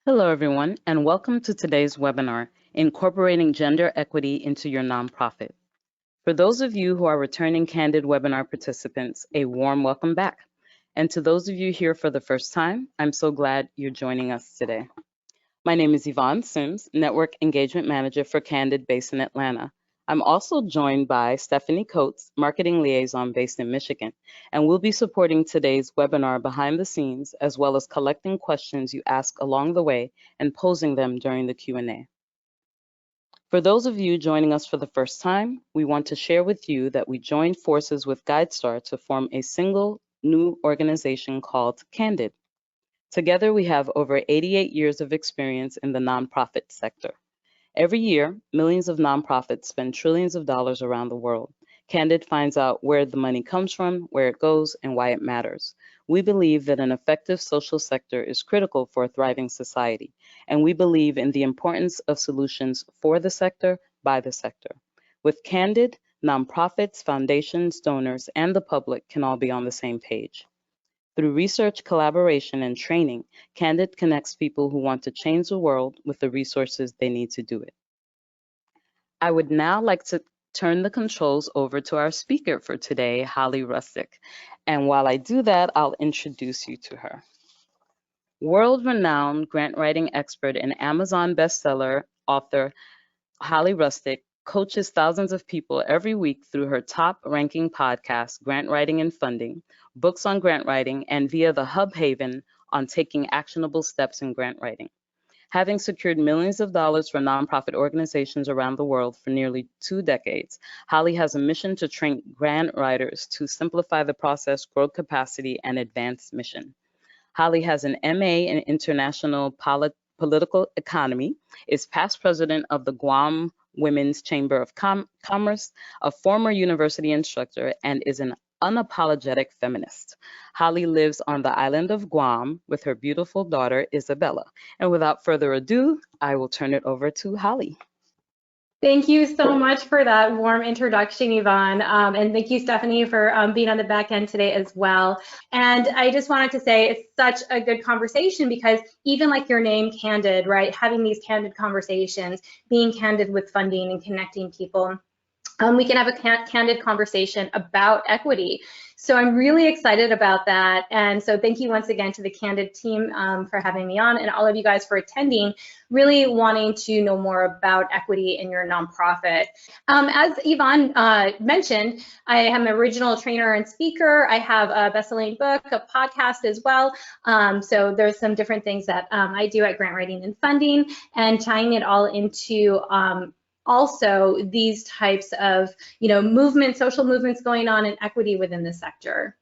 Hello, everyone, and welcome to today's webinar, Incorporating Gender Equity into Your Nonprofit. For those of you who are returning Candid webinar participants, a warm welcome back. And to those of you here for the first time, I'm so glad you're joining us today. My name is Yvonne Sims, Network Engagement Manager for Candid based in Atlanta. I'm also joined by Stephanie Coates, Marketing Liaison based in Michigan, and we'll be supporting today's webinar behind the scenes, as well as collecting questions you ask along the way and posing them during the Q&A. For those of you joining us for the first time, we want to share with you that we joined forces with GuideStar to form a single new organization called Candid. Together, we have over 88 years of experience in the nonprofit sector. Every year, millions of nonprofits spend trillions of dollars around the world. Candid finds out where the money comes from, where it goes, and why it matters. We believe that an effective social sector is critical for a thriving society, and we believe in the importance of solutions for the sector, by the sector. With Candid, nonprofits, foundations, donors, and the public can all be on the same page. Through research, collaboration, and training, Candid connects people who want to change the world with the resources they need to do it. I would now like to turn the controls over to our speaker for today, Holly Rustick. And while I do that, I'll introduce you to her. World-renowned grant writing expert and Amazon bestseller author Holly Rustick coaches thousands of people every week through her top-ranking podcast, Grant Writing and Funding, books on grant writing, and via the Hub Haven on taking actionable steps in grant writing. Having secured millions of dollars for nonprofit organizations around the world for nearly 2 decades, Holly has a mission to train grant writers to simplify the process, grow capacity, and advance mission. Holly has an MA in International Political Economy, is past president of the Guam Women's Chamber of Commerce, a former university instructor, and is an unapologetic feminist. Holly lives on the island of Guam with her beautiful daughter, Isabella. And without further ado, I will turn it over to Holly. Thank you so much for that warm introduction, Yvonne. And thank you, Stephanie, for being on the back end today as well. And I just wanted to say it's such a good conversation because even like your name, Candid, right? Having these candid conversations, being candid with funding and connecting people. We can have a candid conversation about equity. So I'm really excited about that. And so thank you once again to the Candid team for having me on and all of you guys for attending, really wanting to know more about equity in your nonprofit. As Yvonne mentioned, I am an original trainer and speaker. I have a best-selling book, a podcast as well. So there's some different things that I do at Grant Writing and Funding and tying it all into also these types of, movements, social movements going on in equity within the sector.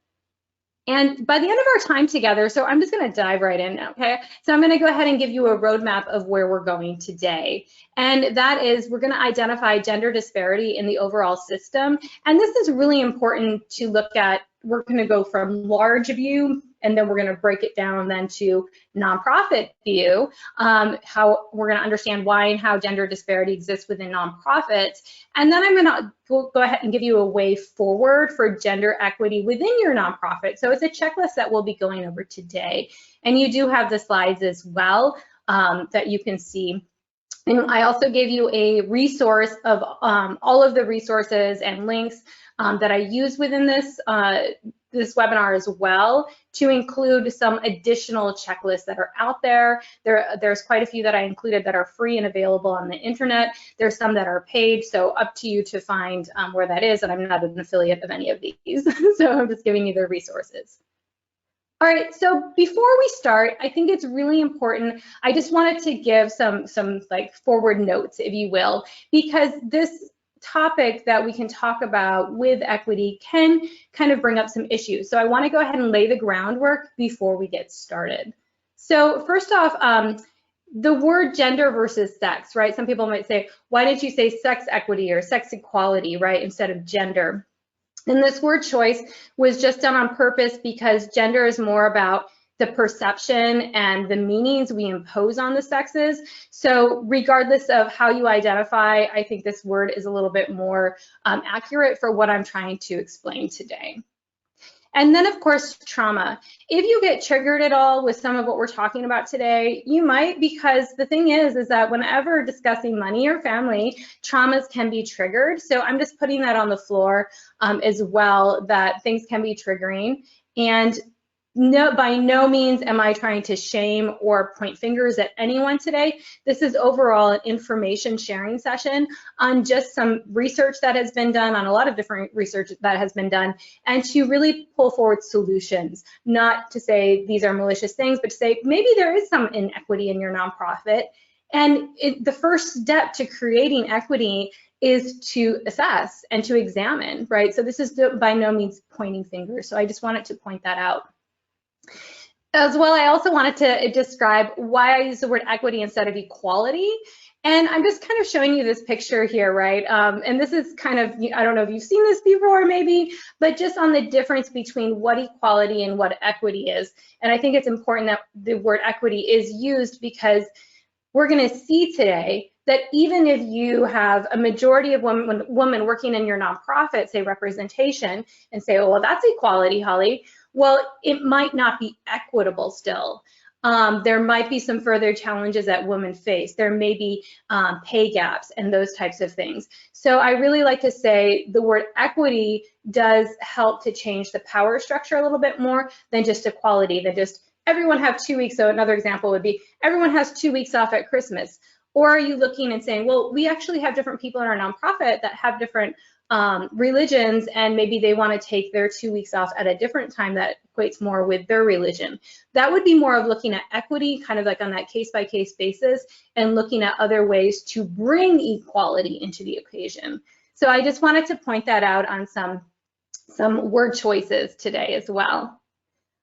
And by the end of our time together, so I'm just going to dive right in, okay? So I'm going to go ahead and give you a roadmap of where we're going today. And that is, we're going to identify gender disparity in the overall system. And this is really important to look at. We're going to go from large view, and then we're going to break it down then to nonprofit view, how we're going to understand why and how gender disparity exists within nonprofits. And then I'm going to go ahead and give you a way forward for gender equity within your nonprofit. So it's a checklist that we'll be going over today. And you do have the slides as well that you can see. And I also gave you a resource of all of the resources and links that I use within this webinar as well, to include some additional checklists that are out there. There's quite a few that I included that are free and available on the internet. There's some that are paid, so up to you to find where that is, and I'm not an affiliate of any of these, so I'm just giving you the resources. All right, so before we start, I think it's really important. I just wanted to give some like forward notes, if you will, because this topic that we can talk about with equity can kind of bring up some issues. So I want to go ahead and lay the groundwork before we get started. So first off, the word gender versus sex, right? Some people might say, why did you say sex equity or sex equality, right, instead of gender? And this word choice was just done on purpose because gender is more about the perception and the meanings we impose on the sexes. So regardless of how you identify, I think this word is a little bit more accurate for what I'm trying to explain today. And then, of course, trauma. If you get triggered at all with some of what we're talking about today, you might, because the thing is that whenever discussing money or family, traumas can be triggered. So I'm just putting that on the floor as well, that things can be triggering. And no, by no means am I trying to shame or point fingers at anyone today. This is overall an information sharing session on just some research that has been done, on a lot of different research that has been done, and to really pull forward solutions, not to say these are malicious things, but to say maybe there is some inequity in your nonprofit. And the first step to creating equity is to assess and to examine, right? So this is by no means pointing fingers. So I just wanted to point that out. As well, I also wanted to describe why I use the word equity instead of equality. And I'm just kind of showing you this picture here, right? And this is kind of, I don't know if you've seen this before maybe, but just on the difference between what equality and what equity is. And I think it's important that the word equity is used, because we're going to see today that even if you have a majority of women working in your nonprofit, say representation, and say, oh, well, that's equality, Holly. Well, it might not be equitable still. There might be some further challenges that women face. There may be pay gaps and those types of things. So I really like to say the word equity does help to change the power structure a little bit more than just equality, than just everyone have 2 weeks. So another example would be everyone has 2 weeks off at Christmas. Or are you looking and saying, well, we actually have different people in our nonprofit that have different religions, and maybe they want to take their 2 weeks off at a different time that equates more with their religion. That would be more of looking at equity, kind of like on that case-by-case basis, and looking at other ways to bring equality into the equation. So I just wanted to point that out on some word choices today as well.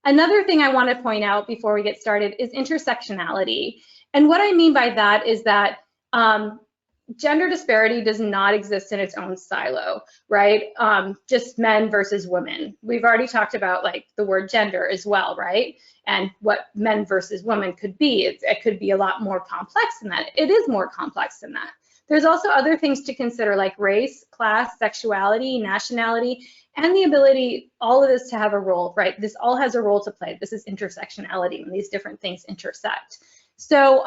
Another thing I want to point out before we get started is intersectionality. And what I mean by that is that gender disparity does not exist in its own silo, right? Just men versus women. We've already talked about like the word gender as well, right? And what men versus women could be. It could be a lot more complex than that. It is more complex than that. There's also other things to consider, like race, class, sexuality, nationality, and the ability, all of this to have a role, right? This all has a role to play. This is intersectionality, when these different things intersect. So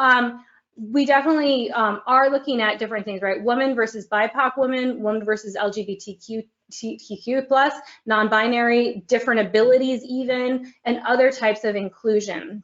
we definitely are looking at different things, right? Women versus BIPOC women, women versus LGBTQ plus, non-binary, different abilities even, and other types of inclusion.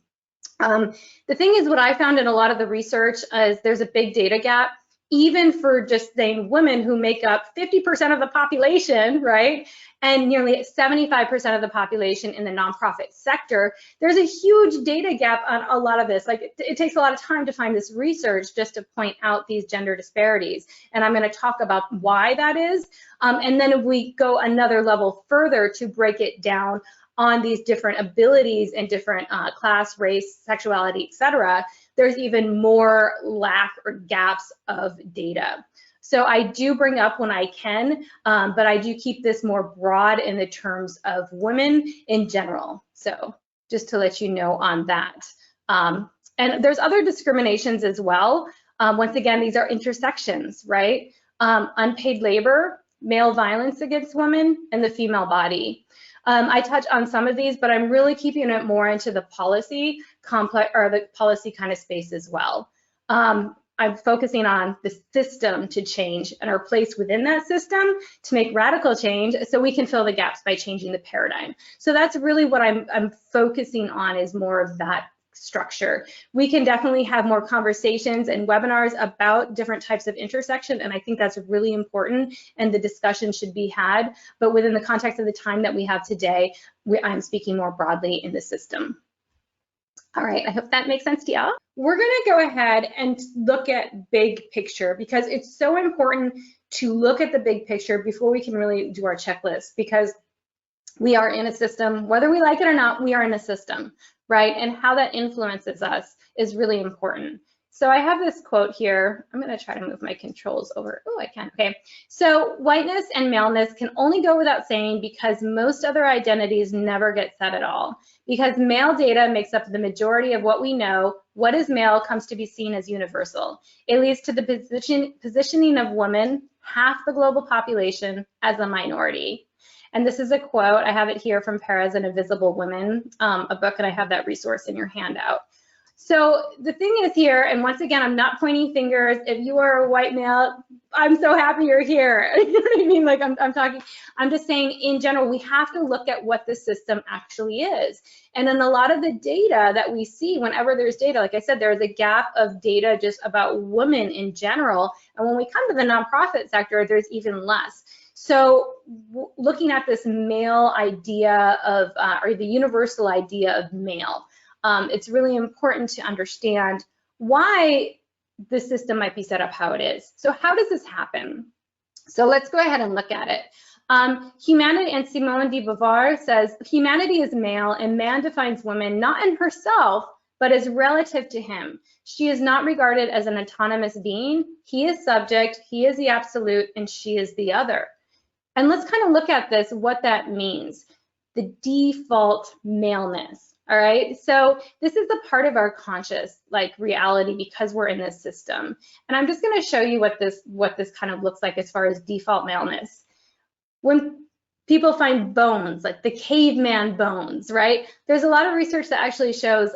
The thing is, what I found in a lot of the research is there's a big data gap, even for just saying women who make up 50% of the population, right? And nearly 75% of the population in the nonprofit sector. There's a huge data gap on a lot of this. Like it takes a lot of time to find this research just to point out these gender disparities. And I'm going to talk about why that is. And then if we go another level further to break it down on these different abilities and different class, race, sexuality, etc., there's even more lack or gaps of data. So I do bring up when I can, but I do keep this more broad in the terms of women in general. So just to let you know on that. And there's other discriminations as well. Once again, these are intersections, right? Unpaid labor, male violence against women, and the female body. I touch on some of these, but I'm really keeping it more into the policy complex, or the policy kind of space as well. I'm focusing on the system to change and our place within that system to make radical change so we can fill the gaps by changing the paradigm. So that's really what I'm focusing on, is more of that structure. We can definitely have more conversations and webinars about different types of intersection, and I think that's really important, and the discussion should be had, but within the context of the time that we have today, I'm speaking more broadly in the system. All right, I hope that makes sense to y'all. We're gonna go ahead and look at big picture, because it's so important to look at the big picture before we can really do our checklist, because we are in a system, whether we like it or not, we are in a system, right? And how that influences us is really important. So I have this quote here. I'm going to try to move my controls over. Oh, I can. Okay. So whiteness and maleness can only go without saying, because most other identities never get said at all. Because male data makes up the majority of what we know, what is male comes to be seen as universal. It leads to the positioning of women, half the global population, as a minority. And this is a quote, I have it here from Perez and Invisible Women, a book, and I have that resource in your handout. So the thing is here, and once again, I'm not pointing fingers. If you are a white male, I'm so happy you're here. You know what I mean? Like I'm just saying in general, we have to look at what the system actually is. And in a lot of the data that we see, whenever there's data, like I said, there's a gap of data just about women in general. And when we come to the nonprofit sector, there's even less. So looking at this male idea of, or the universal idea of male, it's really important to understand why the system might be set up how it is. So how does this happen? So let's go ahead and look at it. Humanity, and Simone de Beauvoir says, humanity is male and man defines woman not in herself, but as relative to him. She is not regarded as an autonomous being. He is subject, he is the absolute, and she is the other. And let's kind of look at this, what that means. The default maleness. All right, so this is a part of our conscious reality because we're in this system. And I'm just going to show you what this kind of looks like as far as default maleness. When people find bones, like the caveman bones, right? There's a lot of research that actually shows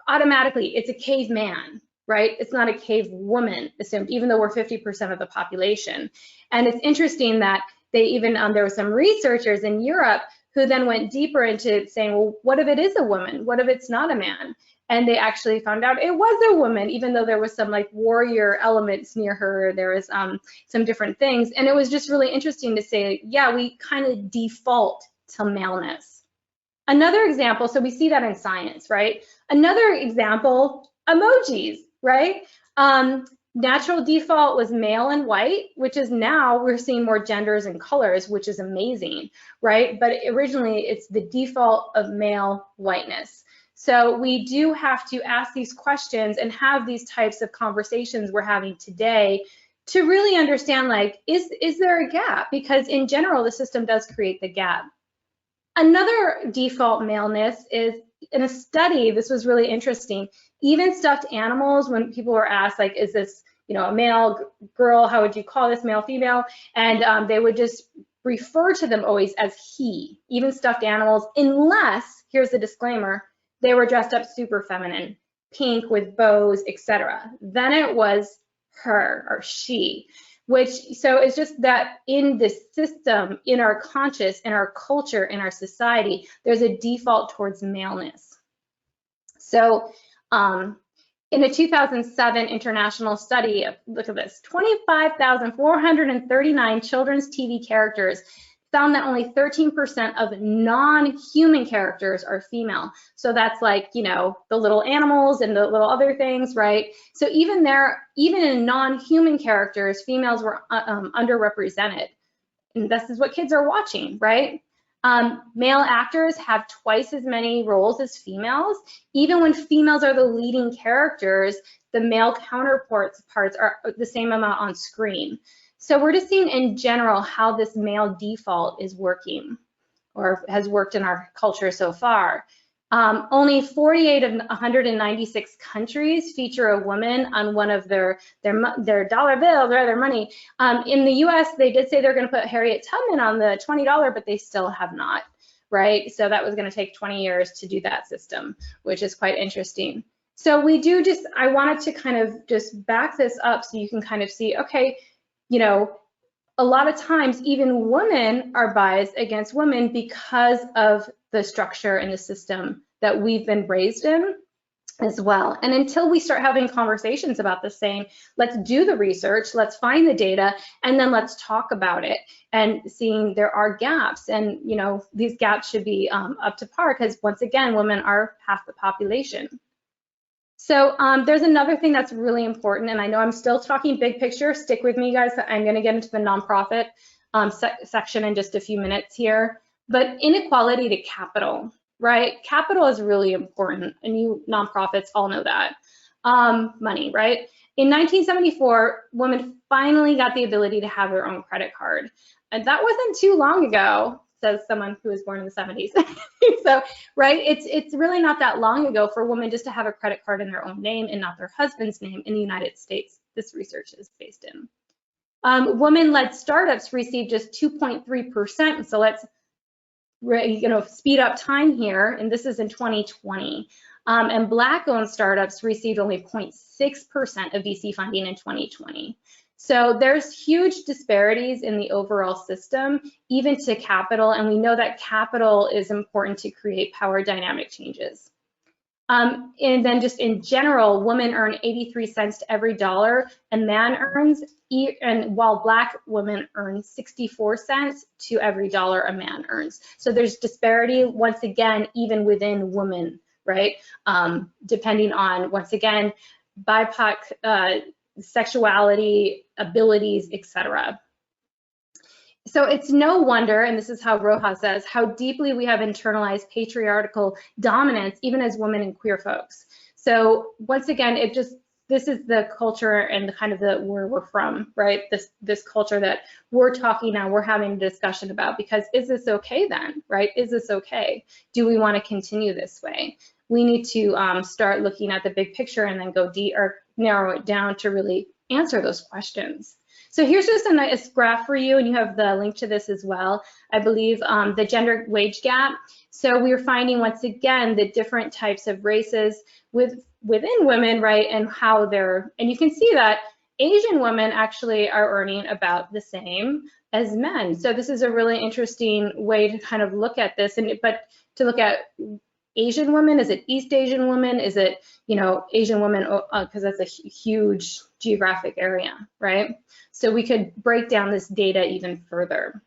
automatically it's a caveman, right? It's not a cave woman assumed, even though we're 50% of the population. And it's interesting that they even, there were some researchers in Europe who then went deeper into saying, well, what if it is a woman? What if it's not a man? And they actually found out it was a woman, even though there was some warrior elements near her. There was some different things. And it was just really interesting to say, yeah, we kind of default to maleness. Another example, so we see that in science, right? Another example, emojis, right? Natural default was male and white, which is now we're seeing more genders and colors, which is amazing, right? But originally it's the default of male whiteness. So we do have to ask these questions and have these types of conversations we're having today to really understand, is there a gap? Because in general, the system does create the gap. Another default maleness is in a study, this was really interesting. Even stuffed animals, when people were asked, is this, a male, girl, how would you call this, male, female? And they would just refer to them always as he, even stuffed animals, unless, here's the disclaimer, they were dressed up super feminine, pink with bows, etc. Then it was her or she. So it's just that in this system, in our conscious, in our culture, in our society, there's a default towards maleness. So in a 2007 international study, look at this, 25,439 children's TV characters found that only 13% of non-human characters are female. So that's the little animals and the little other things, right? So even in non-human characters, females were underrepresented. And this is what kids are watching, right? Male actors have twice as many roles as females. Even when females are the leading characters, the male counterparts are the same amount on screen. So we're just seeing in general how this male default is working or has worked in our culture so far. Only 48 of 196 countries feature a woman on one of their dollar bills or their money. In the US, they did say they're going to put Harriet Tubman on the $20, but they still have not, right? So that was going to take 20 years to do that system, which is quite interesting. So I wanted to kind of just back this up so you can kind of see, okay, a lot of times even women are biased against women because of the structure and the system that we've been raised in as well. And until we start having conversations about the same, let's do the research, let's find the data, and then let's talk about it and seeing there are gaps. And these gaps should be up to par because once again, women are half the population. So there's another thing that's really important, and I know I'm still talking big picture. Stick with me, guys. I'm going to get into the nonprofit section in just a few minutes here. But inequality to capital, right? Capital is really important, and you nonprofits all know that. Money, right? In 1974, women finally got the ability to have their own credit card, and that wasn't too long ago, says someone who was born in the 70s. So, right, it's really not that long ago for women just to have a credit card in their own name and not their husband's name in the United States. This research is based in. Women-led startups received just 2.3%. So let's speed up time here, and this is in 2020. And Black-owned startups received only 0.6% of VC funding in 2020. So there's huge disparities in the overall system, even to capital, and we know that capital is important to create power dynamic changes. And then just in general, women earn 83 cents to every dollar a man earns, and while Black women earn 64 cents to every dollar a man earns. So there's disparity, once again, even within women, right? Depending on, once again, BIPOC sexuality, abilities, etc. So it's no wonder, and this is how Rojas says, how deeply we have internalized patriarchal dominance, even as women and queer folks. So once again, this is the culture and the kind of where we're from, right? This culture that we're talking now, we're having a discussion about, because is this okay then, right? Is this okay? Do we want to continue this way? We need to start looking at the big picture and then go deep or narrow it down to really answer those questions. So here's just a nice graph for you, and you have the link to this as well, I believe, the gender wage gap. So we're finding, once again, the different types of races within women, right, and how and you can see that Asian women actually are earning about the same as men. So this is a really interesting way to kind of look at this, but to look at Asian women, is it East Asian women? Is it, Asian women, because that's a huge geographic area, right? So we could break down this data even further.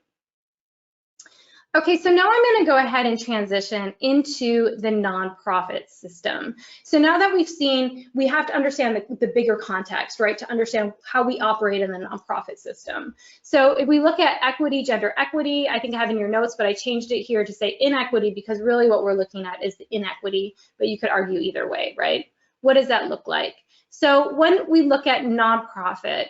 Okay, so now I'm going to go ahead and transition into the nonprofit system. So now that we've seen, we have to understand the bigger context, right, to understand how we operate in the nonprofit system. So if we look at equity, gender equity, I think I have in your notes, but I changed it here to say inequity, because really what we're looking at is the inequity, but you could argue either way, right? What does that look like? So when we look at nonprofit,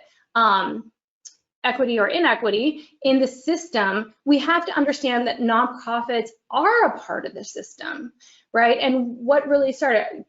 equity or inequity in the system, we have to understand that nonprofits are a part of the system, right? And what really started,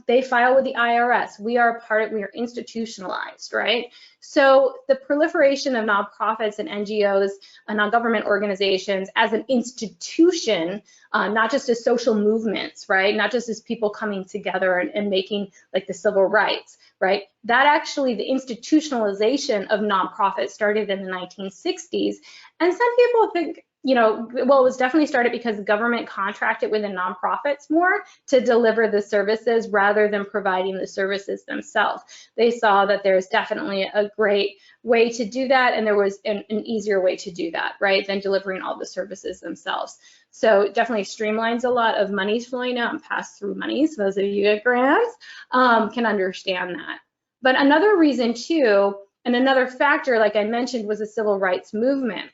they file with the IRS. We are a part of, we are institutionalized, right? So the proliferation of nonprofits and NGOs and non-government organizations as an institution, not just as social movements, right? Not just as people coming together and making like the civil rights, right? That actually, the institutionalization of nonprofits started in the 1960s. And some people think, well, it was definitely started because the government contracted with the nonprofits more to deliver the services rather than providing the services themselves. They saw that there's definitely a great way to do that, and there was an easier way to do that, right, than delivering all the services themselves. So it definitely streamlines a lot of monies flowing out and pass-through monies. Those of you at grants can understand that. But another reason too, and another factor, like I mentioned, was the civil rights movement.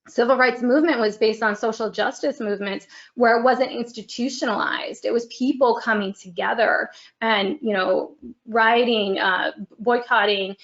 Civil rights movement was based on social justice movements where it wasn't institutionalized. It was people coming together and, rioting, boycotting,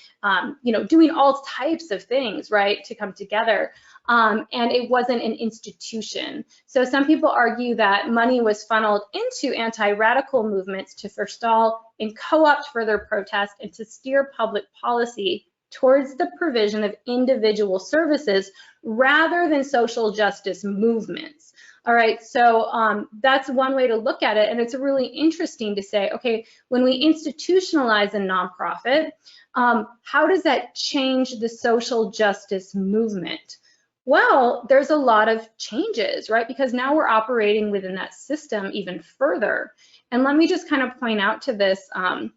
doing all types of things, right, to come together. And it wasn't an institution. So some people argue that money was funneled into anti-radical movements to forestall and co-opt further protest and to steer public policy towards the provision of individual services rather than social justice movements. All right, so that's one way to look at it, and it's really interesting to say, okay, when we institutionalize a nonprofit, how does that change the social justice movement? Well, there's a lot of changes, right? Because now we're operating within that system even further. And let me just kind of point out to this, the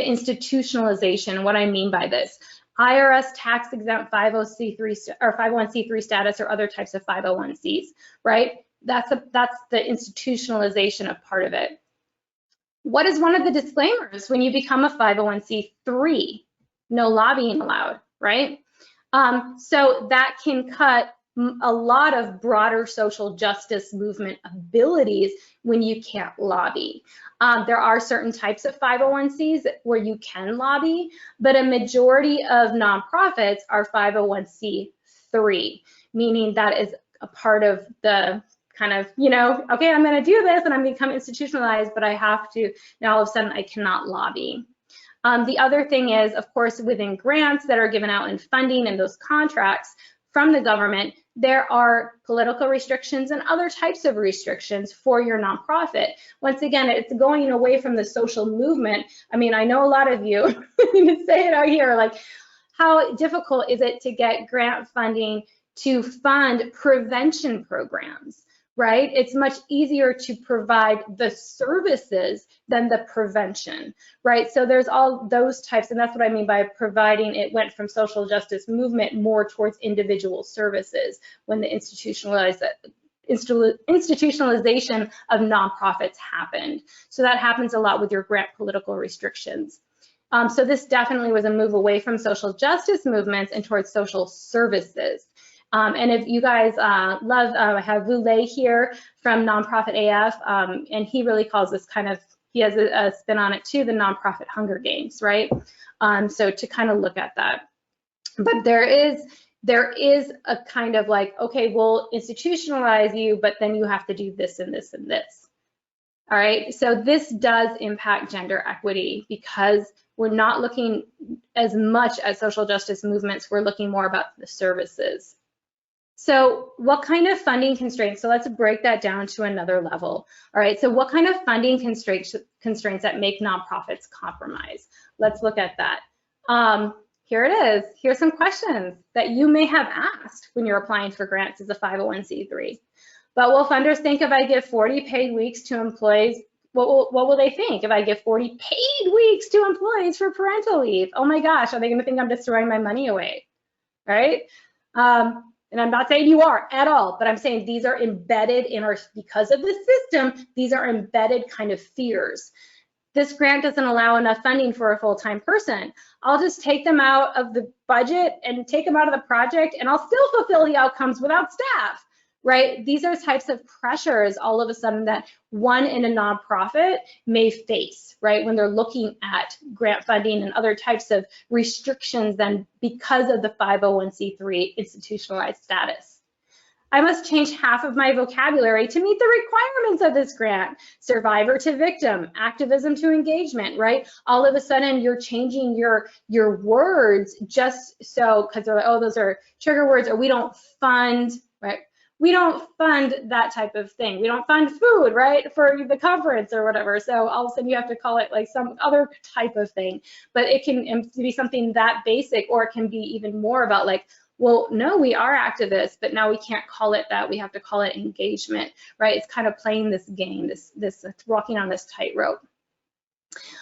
institutionalization, what I mean by this. IRS tax exempt 501c3 or 501c3 status or other types of 501cs, right? That's the institutionalization of part of it. What is one of the disclaimers when you become a 501c3? No lobbying allowed, right? So that can cut a lot of broader social justice movement abilities when you can't lobby. There are certain types of 501cs where you can lobby, but a majority of nonprofits are 501c3, meaning that is a part of the kind of, okay, I'm going to do this and I'm going to become institutionalized, but I have to, now all of a sudden I cannot lobby. The other thing is, of course, within grants that are given out in funding and those contracts from the government, there are political restrictions and other types of restrictions for your nonprofit. Once again, it's going away from the social movement. I mean, I know a lot of you, to say it out here, like, how difficult is it to get grant funding to fund prevention programs, right? It's much easier to provide the services than the prevention, right? So there's all those types, and that's what I mean by providing. It went from social justice movement more towards individual services when the institutionalization of nonprofits happened. So that happens a lot with your grant political restrictions. So this definitely was a move away from social justice movements and towards social services. And if you guys love, I have Voulet here from Nonprofit AF, and he really calls this kind of, he has a spin on it too, the nonprofit Hunger Games, right? So to kind of look at that. But there is a kind of like, okay, we'll institutionalize you, but then you have to do this and this and this. All right, so this does impact gender equity because we're not looking as much at social justice movements, we're looking more about the services. So what kind of funding constraints? So let's break that down to another level. All right, so what kind of funding constraints that make nonprofits compromise? Let's look at that. Here it is. Here's some questions that you may have asked when you're applying for grants as a 501c3. But will funders think if I give 40 paid weeks to employees, what will they think if I give 40 paid weeks to employees for parental leave? Oh my gosh, are they going to think I'm just throwing my money away, right? And I'm not saying you are at all, but I'm saying these are embedded in our, because of the system, these are embedded kind of fears. This grant doesn't allow enough funding for a full-time person. I'll just take them out of the budget and take them out of the project, and I'll still fulfill the outcomes without staff. Right? These are types of pressures all of a sudden that one in a nonprofit may face, right? When they're looking at grant funding and other types of restrictions then because of the 501c3 institutionalized status. I must change half of my vocabulary to meet the requirements of this grant. Survivor to victim, activism to engagement, right? All of a sudden you're changing your words just so, because they're like, oh, those are trigger words, or we don't fund, right? We don't fund that type of thing. We don't fund food, right, for the conference or whatever. So all of a sudden you have to call it like some other type of thing. But it can be something that basic, or it can be even more about like, well, no, we are activists, but now we can't call it that. We have to call it engagement, right? It's kind of playing this game, this walking on this tightrope.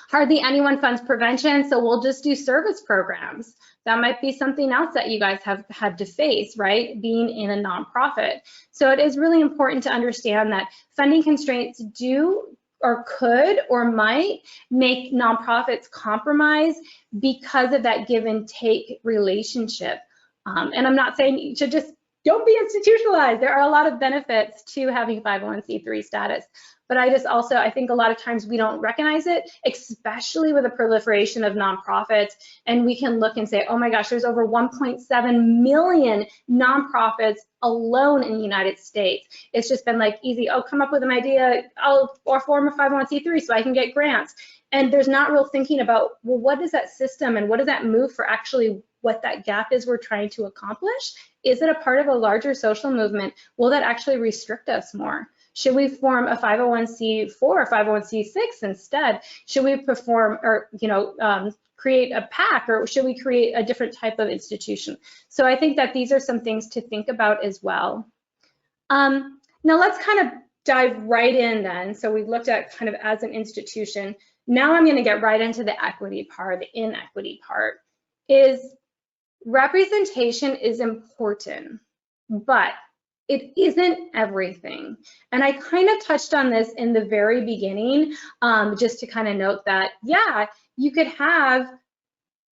Hardly anyone funds prevention, so we'll just do service programs. That might be something else that you guys have had to face, right? Being in a nonprofit. So it is really important to understand that funding constraints do or could or might make nonprofits compromise because of that give and take relationship. And I'm not saying you should just don't be institutionalized. There are a lot of benefits to having 501c3 status. But I think a lot of times we don't recognize it, especially with the proliferation of nonprofits. And we can look and say, oh my gosh, there's over 1.7 million nonprofits alone in the United States. It's just been like easy, oh, come up with an idea, or form a 501c3 so I can get grants. And there's not real thinking about, well, what is that system and what does that move for actually what that gap is we're trying to accomplish? Is it a part of a larger social movement? Will that actually restrict us more? Should we form a 501c4 or 501c6 instead? Should we perform or, create a PAC, or should we create a different type of institution? So I think that these are some things to think about as well. Now let's kind of dive right in then. So we've looked at kind of as an institution. Now I'm going to get right into the equity part, the inequity part. Is representation is important, but it isn't everything. And I kind of touched on this in the very beginning, just to kind of note that, yeah, you could have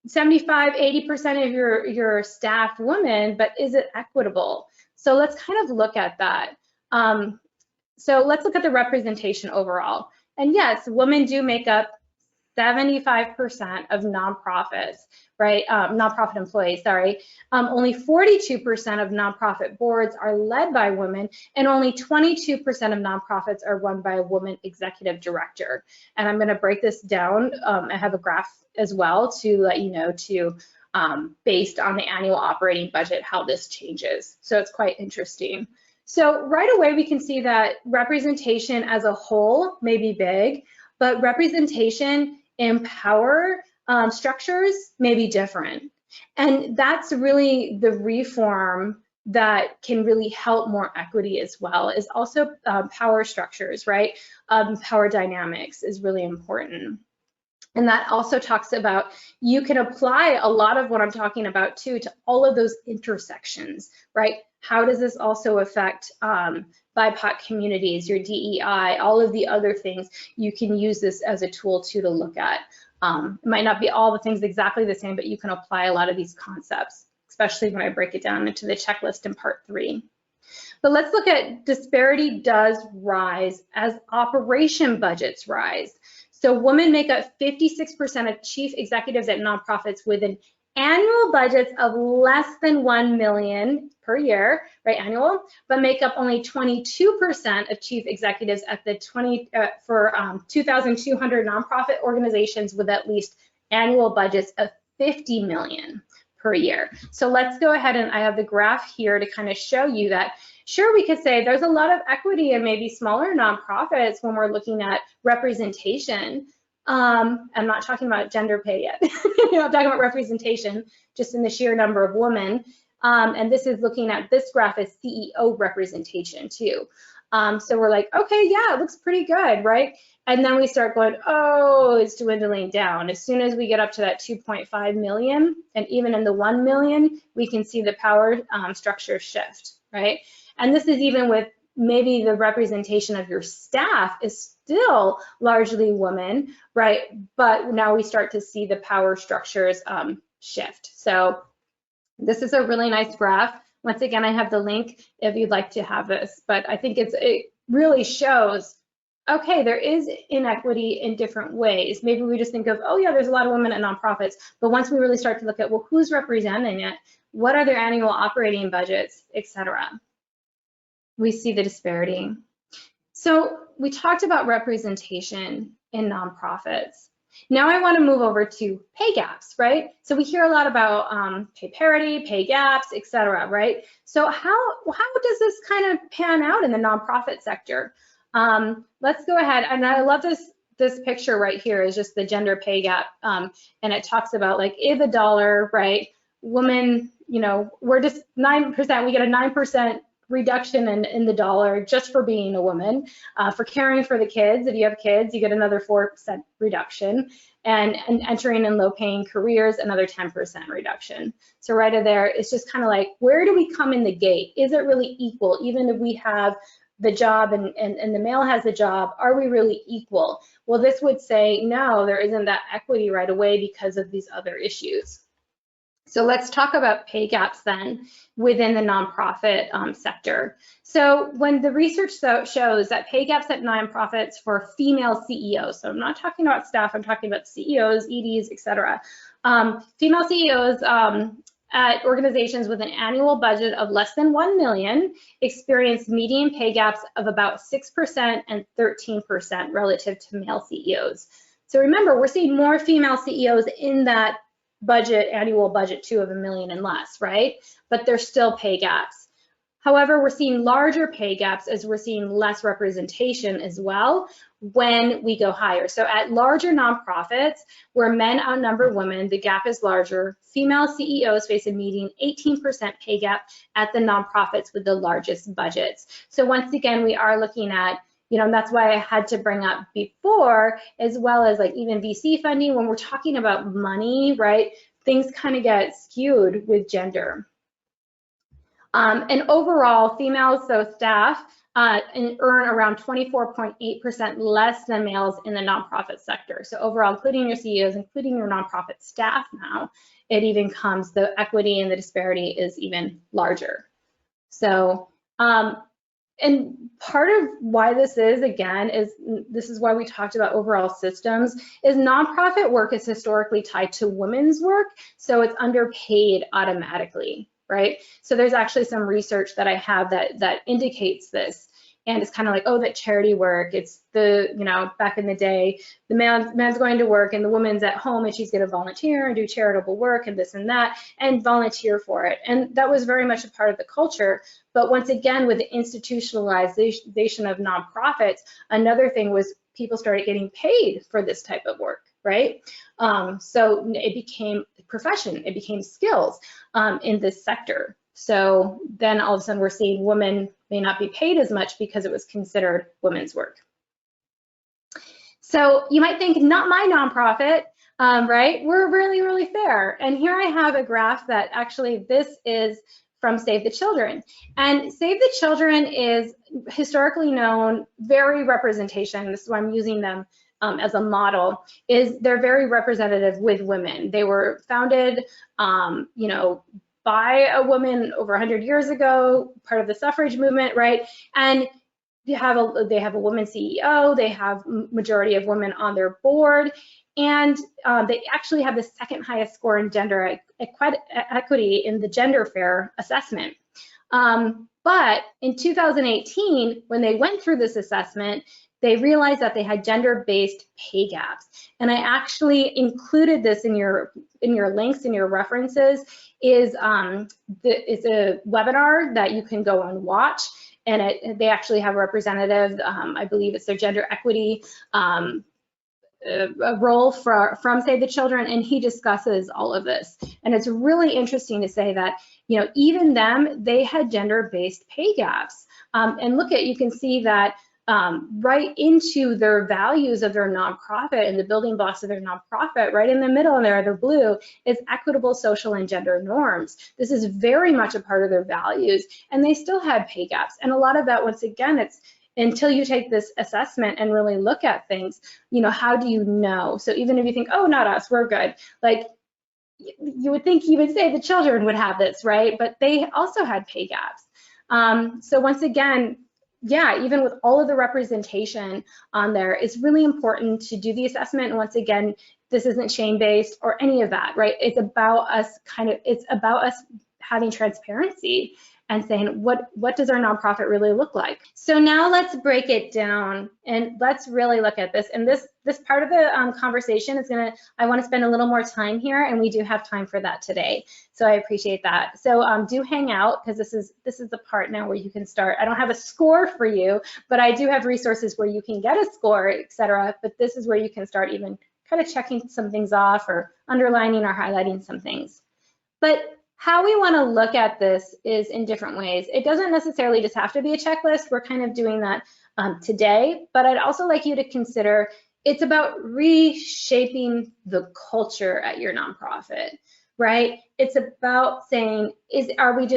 75, 80% of your staff women, but is it equitable? So let's kind of look at that. So let's look at the representation overall. And yes, women do make up 75% of nonprofits, right? Nonprofit employees, sorry. Only 42% of nonprofit boards are led by women, and only 22% of nonprofits are run by a woman executive director. And I'm going to break this down. I have a graph as well to let you know based on the annual operating budget, how this changes. So it's quite interesting. So right away, we can see that representation as a whole may be big, but representation in power structures may be different. And that's really the reform that can really help more equity as well, is also power structures, right? Power dynamics is really important. And that also talks about, you can apply a lot of what I'm talking about too to all of those intersections, right? How does this also affect BIPOC communities, your DEI, all of the other things? You can use this as a tool too to look at. It might not be all the things exactly the same, but you can apply a lot of these concepts, especially when I break it down into the checklist in part 3. But let's look at disparity does rise as operation budgets rise. So women make up 56% of chief executives at nonprofits with an annual budgets of less than 1 million per year, right, annual, but make up only 22% of chief executives at the 2,200 nonprofit organizations with at least annual budgets of 50 million per year. So let's go ahead, and I have the graph here to kind of show you that. Sure, we could say there's a lot of equity in maybe smaller nonprofits when we're looking at representation. I'm not talking about gender pay yet. I'm talking about representation, just in the sheer number of women. And this is looking at, this graph is CEO representation too. So we're like, okay, yeah, it looks pretty good, right? And then we start going, oh, it's dwindling down. As soon as we get up to that 2.5 million, and even in the 1 million, we can see the power structure shift, right? And this is even with maybe the representation of your staff is still largely women, right? But now we start to see the power structures shift. So this is a really nice graph. Once again, I have the link if you'd like to have this, but I think it really shows, okay, there is inequity in different ways. Maybe we just think of, oh yeah, there's a lot of women at nonprofits, but once we really start to look at, well, who's representing it? What are their annual operating budgets, etc.? We see the disparity. So we talked about representation in nonprofits. Now I want to move over to pay gaps, right? So we hear a lot about pay parity, pay gaps, etc., right? So how does this kind of pan out in the nonprofit sector? Let's go ahead, and I love this picture right here is just the gender pay gap, and it talks about, like, if a dollar, right, women, we're just 9%, we get a 9% reduction in the dollar just for being a woman. For caring for the kids, if you have kids, you get another 4% reduction, and entering in low-paying careers, another 10% reduction. So right there, it's just kind of like, where do we come in the gate? Is it really equal? Even if we have the job and the male has the job, are we really equal? Well, this would say, no, there isn't that equity right away because of these other issues. So let's talk about pay gaps then within the nonprofit sector. So when the research shows that pay gaps at nonprofits for female CEOs, so I'm not talking about staff, I'm talking about CEOs, EDs, etc. Female CEOs at organizations with an annual budget of less than 1 million experience median pay gaps of about 6% and 13% relative to male CEOs. So remember, we're seeing more female CEOs in that budget, annual budget too, of 1 million and less, right? But there's still pay gaps. However, we're seeing larger pay gaps as we're seeing less representation as well when we go higher. So at larger nonprofits where men outnumber women, the gap is larger. Female CEOs face a median 18% pay gap at the nonprofits with the largest budgets. So once again, we are looking at, and that's why I had to bring up before, as well as like even VC funding, when we're talking about money, right, things kind of get skewed with gender. And overall, females, so staff, earn around 24.8% less than males in the nonprofit sector. So overall, including your CEOs, including your nonprofit staff now, it even comes, the equity and the disparity is even larger. So, And part of why this is, again, this is why we talked about overall systems, is nonprofit work is historically tied to women's work, so it's underpaid automatically, right? So there's actually some research that I have that indicates this. And it's kind of like, oh, that charity work, it's the, you know, back in the day, the man's going to work and the woman's at home and she's going to volunteer and do charitable work and this and that and volunteer for it. And that was very much a part of the culture. But once again, with the institutionalization of nonprofits, another thing was people started getting paid for this type of work, right? So it became a profession, it became skills in this sector. So then all of a sudden we're seeing women may not be paid as much because it was considered women's work. So you might think, not my nonprofit, right? We're really, really fair. And here I have a graph that actually this is from Save the Children. And Save the Children is historically known, very representation, this is why I'm using them as a model, is they're very representative with women. They were founded, you know, by a woman over 100 years ago, part of the suffrage movement, right? And they have a woman CEO, they have majority of women on their board, and they actually have the second highest score in gender equity in the Gender Fair assessment. But in 2018, when they went through this assessment, they realized that they had gender-based pay gaps. And I actually included this in your links, in your references, is a webinar that you can go and watch. And they actually have a representative, I believe it's their gender equity role from Save the Children, and he discusses all of this. And it's really interesting to say that, you know, even them, they had gender-based pay gaps. And look at, you can see that right into their values of their nonprofit and the building blocks of their nonprofit, right in the middle there, the blue, is equitable social and gender norms. This is very much a part of their values, and they still had pay gaps. And a lot of that, once again, it's until you take this assessment and really look at things, you know, how do you know? So even if you think, oh, not us, we're good, like you would think you would say the children would have this, right? But they also had pay gaps. So once again, yeah, even with all of the representation on there, it's really important to do the assessment. And once again, this isn't shame-based or any of that, right? It's about us it's about us having transparency and saying, what does our nonprofit really look like? So now let's break it down and let's really look at this. And this part of the conversation is I want to spend a little more time here, and we do have time for that today. So I appreciate that. So do hang out, because this is the part now where you can start. I don't have a score for you, but I do have resources where you can get a score, etc. But this is where you can start even kind of checking some things off or underlining or highlighting some things. But how we want to look at this is in different ways. It doesn't necessarily just have to be a checklist. We're kind of doing that today, but I'd also like you to consider it's about reshaping the culture at your nonprofit, right? It's about saying, is it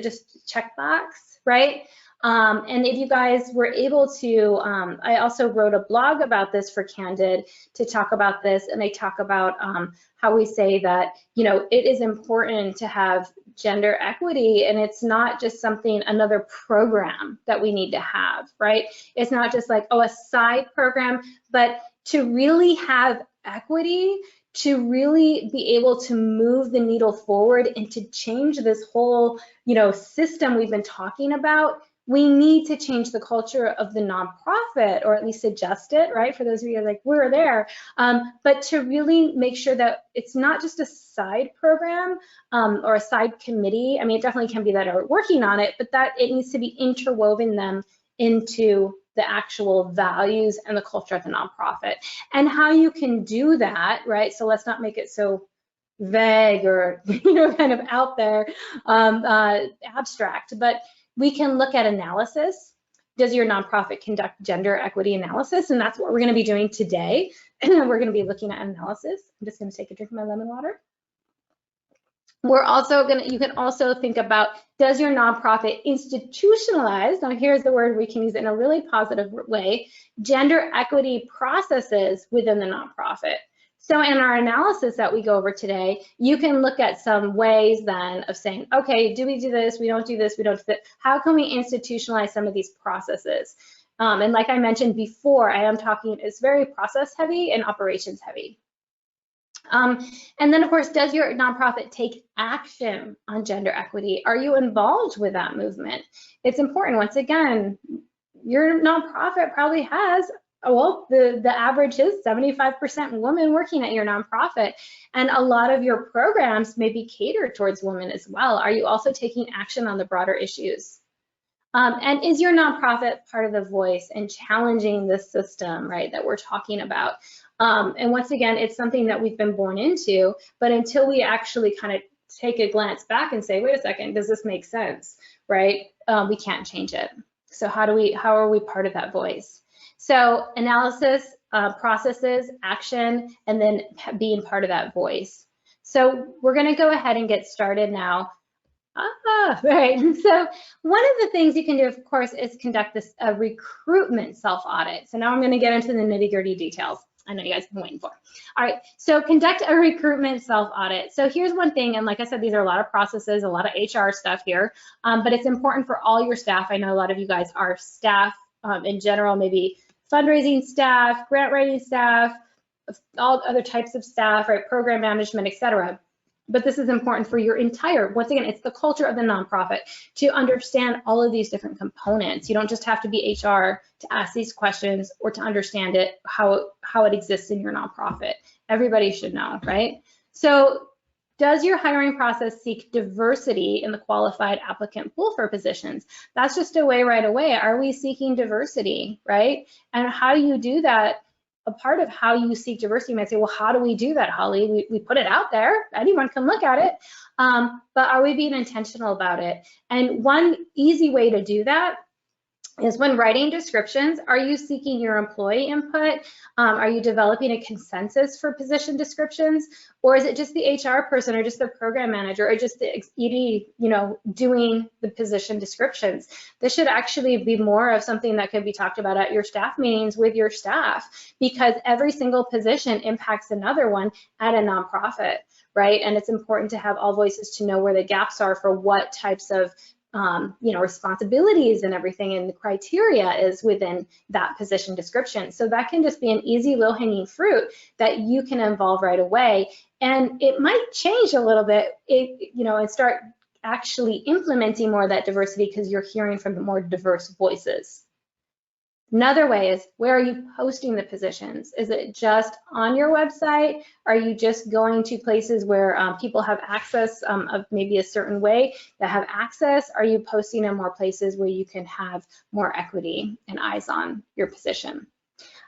just checkbox, right? And if you guys were able to, I also wrote a blog about this for Candid to talk about this, and I talk about how we say that, you know, it is important to have gender equity, and it's not just another program that we need to have, right? It's not just like, oh, a side program, but to really have equity, to really be able to move the needle forward and to change this whole, you know, system we've been talking about. We need to change the culture of the nonprofit, or at least adjust it, right? For those of you like, we're there, but to really make sure that it's not just a side program or a side committee. I mean, it definitely can be that are working on it, but that it needs to be interwoven them into the actual values and the culture of the nonprofit. And how you can do that, right? So let's not make it so vague or, you know, kind of out there, abstract, but we can look at analysis. Does your nonprofit conduct gender equity analysis? And that's what we're going to be doing today. And we're going to be looking at analysis. I'm just going to take a drink of my lemon water. We're also you can also think about, does your nonprofit institutionalize? Now here's the word we can use in a really positive way, gender equity processes within the nonprofit. So in our analysis that we go over today, you can look at some ways then of saying, okay, do we do this? We don't do this. We don't do that. How can we institutionalize some of these processes? And like I mentioned before, I am talking, it's very process heavy and operations heavy. And then of course, does your nonprofit take action on gender equity? Are you involved with that movement? It's important. Once again, your nonprofit probably has, well, the average is 75% women working at your nonprofit, and a lot of your programs may be catered towards women as well. Are you also taking action on the broader issues? And is your nonprofit part of the voice and challenging this system, right, that we're talking about? And once again, it's something that we've been born into, but until we actually kind of take a glance back and say, wait a second, does this make sense, right? We can't change it. So how are we part of that voice? So analysis, processes, action, and then being part of that voice. So we're gonna go ahead and get started now. Right. So one of the things you can do, of course, is conduct this recruitment self-audit. So now I'm going to get into the nitty-gritty details. I know you guys have been waiting for. All right. So conduct a recruitment self-audit. So here's one thing, and like I said, these are a lot of processes, a lot of HR stuff here, but it's important for all your staff. I know a lot of you guys are staff in general, maybe fundraising staff, grant writing staff, all other types of staff, right? Program management, etc. But this is important for your entire, once again, it's the culture of the nonprofit to understand all of these different components. You don't just have to be HR to ask these questions or to understand it, how it exists in your nonprofit. Everybody should know, right? So does your hiring process seek diversity in the qualified applicant pool for positions? That's just a way right away. Are we seeking diversity, right? And how do you do that? A part of how you seek diversity, you might say, well, how do we do that, Holly? We put it out there, anyone can look at it, but are we being intentional about it? And one easy way to do that is when writing descriptions, are you seeking your employee input? Are you developing a consensus for position descriptions? Or is it just the HR person or just the program manager or just the ED, doing the position descriptions? This should actually be more of something that could be talked about at your staff meetings with your staff, because every single position impacts another one at a nonprofit, right? And it's important to have all voices to know where the gaps are for what types of responsibilities and everything, and the criteria is within that position description. So that can just be an easy low-hanging fruit that you can involve right away. And it might change a little bit, and start actually implementing more of that diversity because you're hearing from the more diverse voices. Another way is, where are you posting the positions? Is it just on your website? Are you just going to places where people have access of maybe a certain way that have access? Are you posting in more places where you can have more equity and eyes on your position?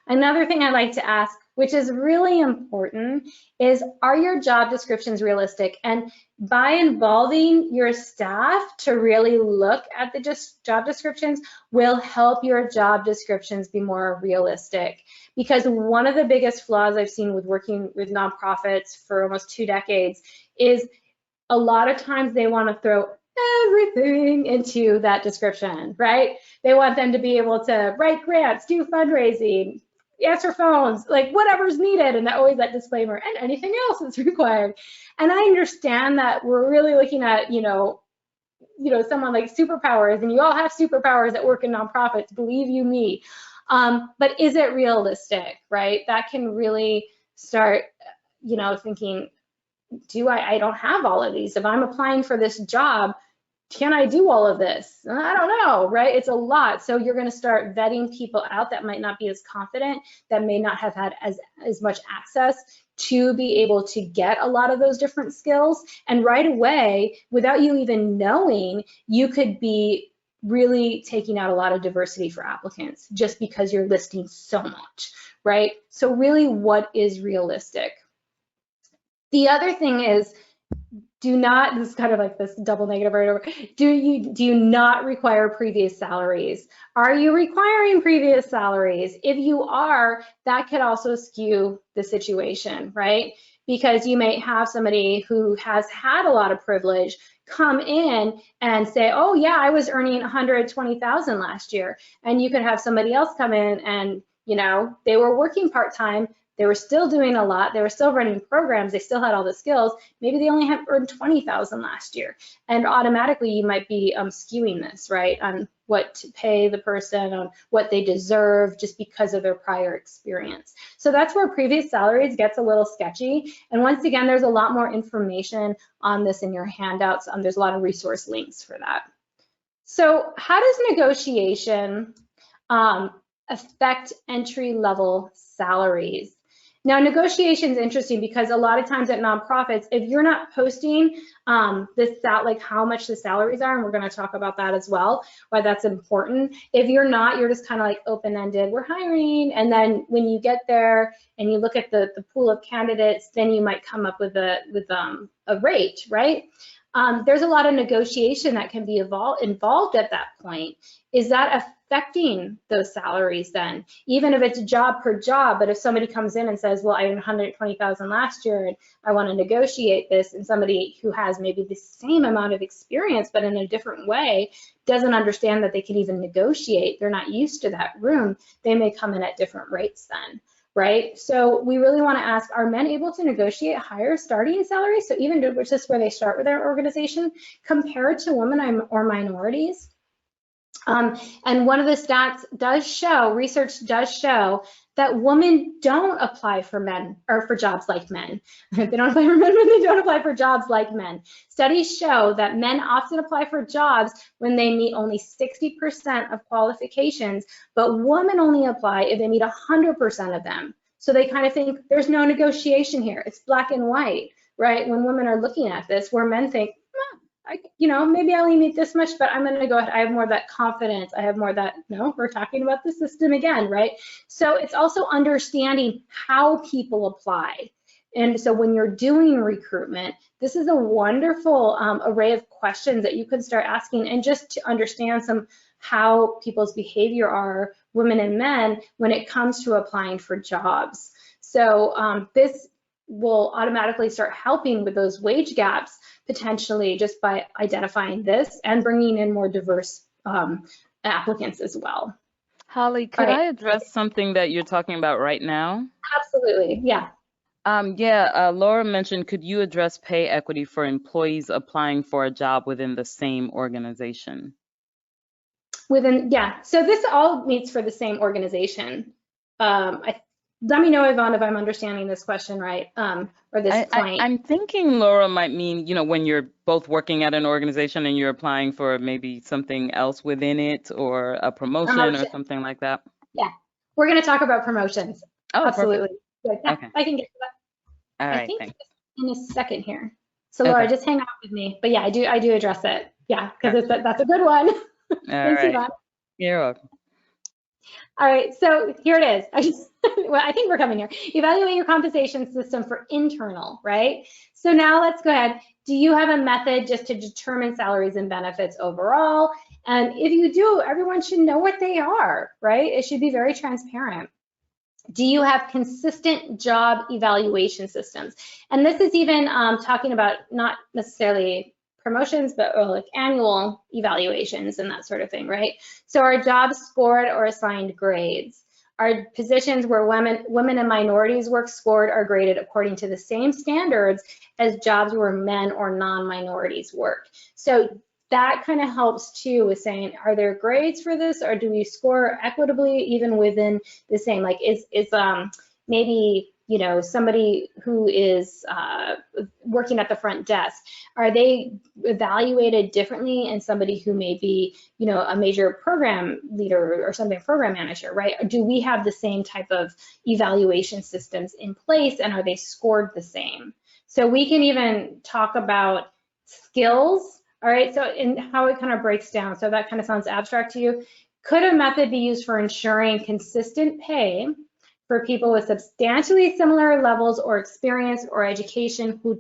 Another thing I like to ask, which is really important, is, are your job descriptions realistic? And by involving your staff to really look at the job descriptions will help your job descriptions be more realistic. Because one of the biggest flaws I've seen with working with nonprofits for almost 2 decades is a lot of times they want to throw everything into that description, right? They want them to be able to write grants, do fundraising, answer phones, like whatever's needed, and always that disclaimer, and anything else that's required. And I understand that we're really looking at, someone like superpowers, and you all have superpowers that work in nonprofits, believe you me. But is it realistic, right? That can really start, thinking, I don't have all of these. If I'm applying for this job, can I do all of this? I don't know, right? It's a lot. So you're going to start vetting people out that might not be as confident, that may not have had as much access to be able to get a lot of those different skills. And right away, without you even knowing, you could be really taking out a lot of diversity for applicants just because you're listing so much, right? So really, what is realistic? The other thing is, this is kind of like this double negative right over. Do you not require previous salaries? Are you requiring previous salaries? If you are, that could also skew the situation, right? Because you may have somebody who has had a lot of privilege come in and say, oh yeah, I was earning $120,000 last year. And you could have somebody else come in and, they were working part-time, They were still doing a lot. They were still running programs. They still had all the skills. Maybe they only have earned 20,000 last year. And automatically you might be skewing this, right, on what to pay the person, on what they deserve just because of their prior experience. So that's where previous salaries gets a little sketchy. And once again, there's a lot more information on this in your handouts. There's a lot of resource links for that. So how does negotiation affect entry-level salaries? Now, negotiation is interesting because a lot of times at nonprofits, if you're not posting like how much the salaries are, and we're going to talk about that as well, why that's important. If you're not, you're just kind of like open-ended, we're hiring, and then when you get there and you look at the pool of candidates, then you might come up with a rate, right? There's a lot of negotiation that can be involved at that point. Is that affecting those salaries then? Even if it's job per job, but if somebody comes in and says, well, I earned 120,000 last year and I want to negotiate this, and somebody who has maybe the same amount of experience but in a different way doesn't understand that they can even negotiate, they're not used to that room, they may come in at different rates then. Right? So we really want to ask, are men able to negotiate higher starting salaries? So even just where they start with their organization compared to women or minorities? And one of the stats does show, research does show that women don't apply for men or for jobs like men. They don't apply for men, but they don't apply for jobs like men. Studies show that men often apply for jobs when they meet only 60% of qualifications, but women only apply if they meet 100% of them. So they kind of think there's no negotiation here. It's black and white, right? When women are looking at this, where men think, maybe I only meet this much, but I'm going to go ahead. I have more of that confidence. I have more of that, no, we're talking about the system again, right? So it's also understanding how people apply. And so when you're doing recruitment, this is a wonderful array of questions that you can start asking, and just to understand how people's behavior are, women and men, when it comes to applying for jobs. So this will automatically start helping with those wage gaps potentially just by identifying this and bringing in more diverse applicants as well. Holly, could I address something that you're talking about right now? Absolutely, yeah. Laura mentioned, could you address pay equity for employees applying for a job within the same organization? So this all meets for the same organization. Let me know, Yvonne, if I'm understanding this question right, or this point. I'm thinking Laura might mean, when you're both working at an organization and you're applying for maybe something else within it, or a promotion or something like that. Yeah, we're going to talk about promotions. Oh, absolutely. Yeah, okay. I can get to that. All right, I think thanks. in a second here. So Laura, just hang out with me. But yeah, I do address it. Yeah, because that's a good one. Thanks, right. Yvonne. You're welcome. All right, so here it is. Well, I think we're coming here. Evaluate your compensation system for internal, right? So now let's go ahead. Do you have a method just to determine salaries and benefits overall? And if you do, everyone should know what they are, right? It should be very transparent. Do you have consistent job evaluation systems? And this is even talking about not necessarily promotions, but like annual evaluations and that sort of thing, right? So are jobs scored or assigned grades? Are positions where women and minorities work scored or graded according to the same standards as jobs where men or non-minorities work? So that kind of helps too with saying, are there grades for this, or do we score equitably even within the same? Like is maybe, somebody who is working at the front desk, are they evaluated differently than somebody who may be, a major program leader or something, program manager, right? Or do we have the same type of evaluation systems in place, and are they scored the same? So we can even talk about skills. All right, so in how it kind of breaks down. So that kind of sounds abstract to you. Could a method be used for ensuring consistent pay for people with substantially similar levels or experience or education who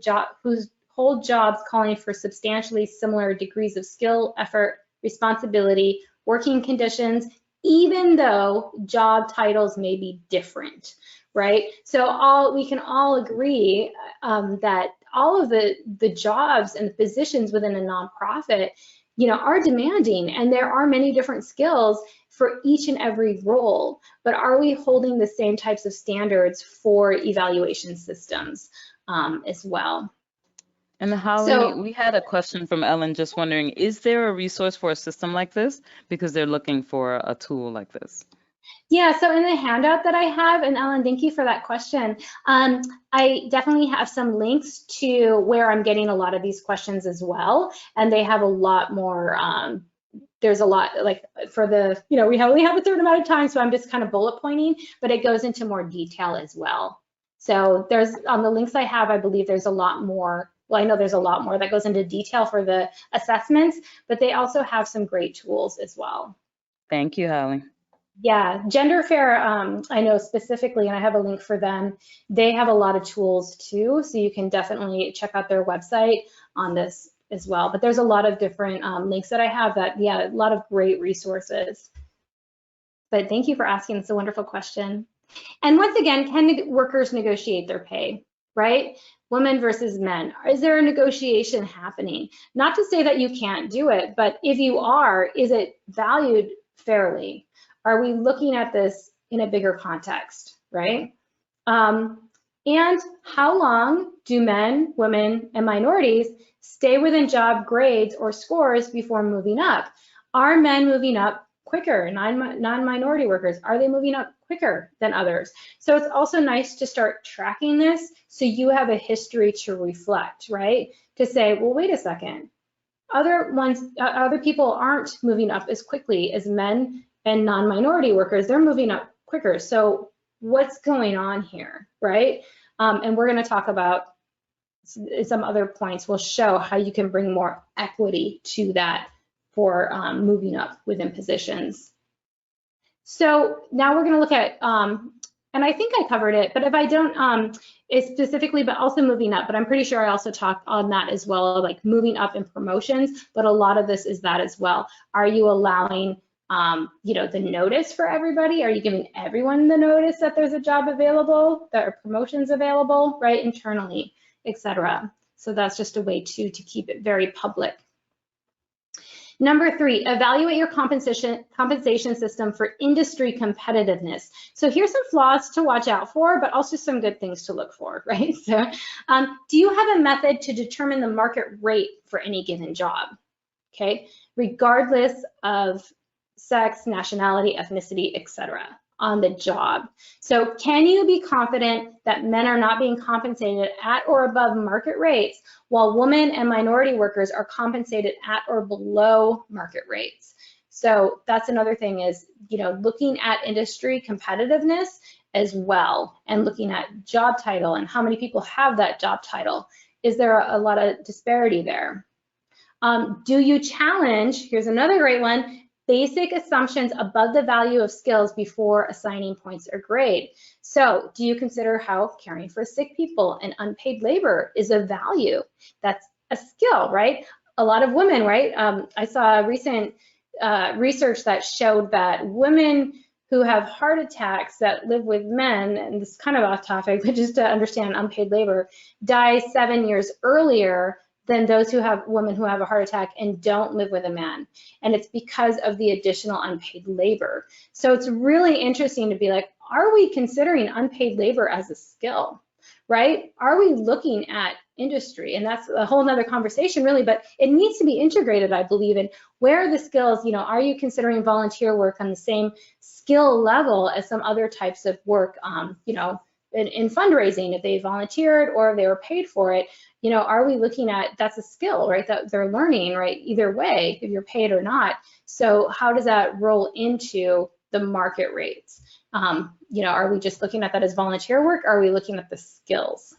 hold jobs calling for substantially similar degrees of skill, effort, responsibility, working conditions, even though job titles may be different, right? So we can all agree that all of the jobs and the positions within a nonprofit, are demanding, and there are many different skills, for each and every role, but are we holding the same types of standards for evaluation systems as well? And Holly, we had a question from Ellen just wondering, is there a resource for a system like this? Because they're looking for a tool like this. Yeah, so in the handout that I have, and Ellen, thank you for that question. I definitely have some links to where I'm getting a lot of these questions as well. And they have a lot more, there's a lot, like for the, we only have a certain amount of time, so I'm just kind of bullet pointing, but it goes into more detail as well. So there's, on the links I have, I believe there's a lot more. Well, I know there's a lot more that goes into detail for the assessments, but they also have some great tools as well. Thank you, Holly. Yeah, Gender Fair, I know specifically, and I have a link for them. They have a lot of tools too, so you can definitely check out their website on this as well. But there's a lot of different links that I have that, yeah, a lot of great resources. But thank you for asking. It's a wonderful question. And once again, can workers negotiate their pay, right? Women versus men. Is there a negotiation happening? Not to say that you can't do it, but if you are, is it valued fairly? Are we looking at this in a bigger context, right? And how long do men, women, and minorities stay within job grades or scores before moving up? Are men moving up quicker? Non-minority workers, are they moving up quicker than others? So it's also nice to start tracking this so you have a history to reflect, right? To say, well, wait a second. Other people aren't moving up as quickly as men and non-minority workers. They're moving up quicker. So what's going on here, right? And we're going to talk about some other points. We'll show how you can bring more equity to that for moving up within positions. So now we're going to look at, and I think I covered it, but if I don't, it's specifically, but also moving up, but I'm pretty sure I also talked on that as well, like moving up in promotions, but a lot of this is that as well. Are you allowing the notice for everybody? Are you giving everyone the notice that there's a job available, that are promotions available, right, internally, etc. So that's just a way to keep it very public. Number 3, evaluate your compensation system for industry competitiveness. So here's some flaws to watch out for, but also some good things to look for, right? So do you have a method to determine the market rate for any given job? Okay, regardless of sex, nationality, ethnicity, etc. on the job. So can you be confident that men are not being compensated at or above market rates while women and minority workers are compensated at or below market rates? So that's another thing is, looking at industry competitiveness as well and looking at job title and how many people have that job title. Is there a lot of disparity there? Do you challenge, here's another great one, basic assumptions above the value of skills before assigning points or grade? So do you consider how caring for sick people and unpaid labor is a value? That's a skill, right? A lot of women, right? I saw recent research that showed that women who have heart attacks that live with men, and this is kind of off topic, but just to understand unpaid labor, die 7 years earlier than those women who have a heart attack and don't live with a man. And it's because of the additional unpaid labor. So it's really interesting to be like, are we considering unpaid labor as a skill, right? Are we looking at industry? And that's a whole nother conversation really, but it needs to be integrated, I believe, in where are the skills, are you considering volunteer work on the same skill level as some other types of work, in fundraising, if they volunteered or if they were paid for it, are we looking at, that's a skill, right, that they're learning, right, either way, if you're paid or not. So how does that roll into the market rates? Are we just looking at that as volunteer work? Or are we looking at the skills?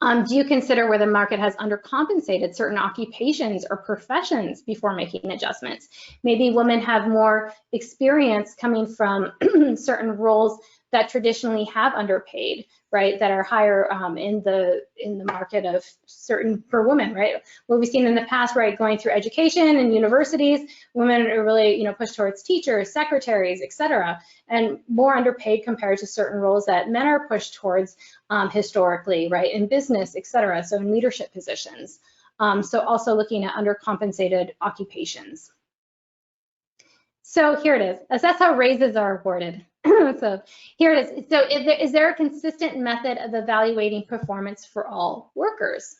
Do you consider where the market has undercompensated certain occupations or professions before making adjustments? Maybe women have more experience coming from certain roles that traditionally have underpaid, right? That are higher in the market of certain for women, right? What we've seen in the past, right? Going through education and universities, women are really, pushed towards teachers, secretaries, etc., and more underpaid compared to certain roles that men are pushed towards historically, right? In business, etc. So in leadership positions. So also looking at undercompensated occupations. So here it is. Assess how raises are awarded. So here it is. So is there a consistent method of evaluating performance for all workers?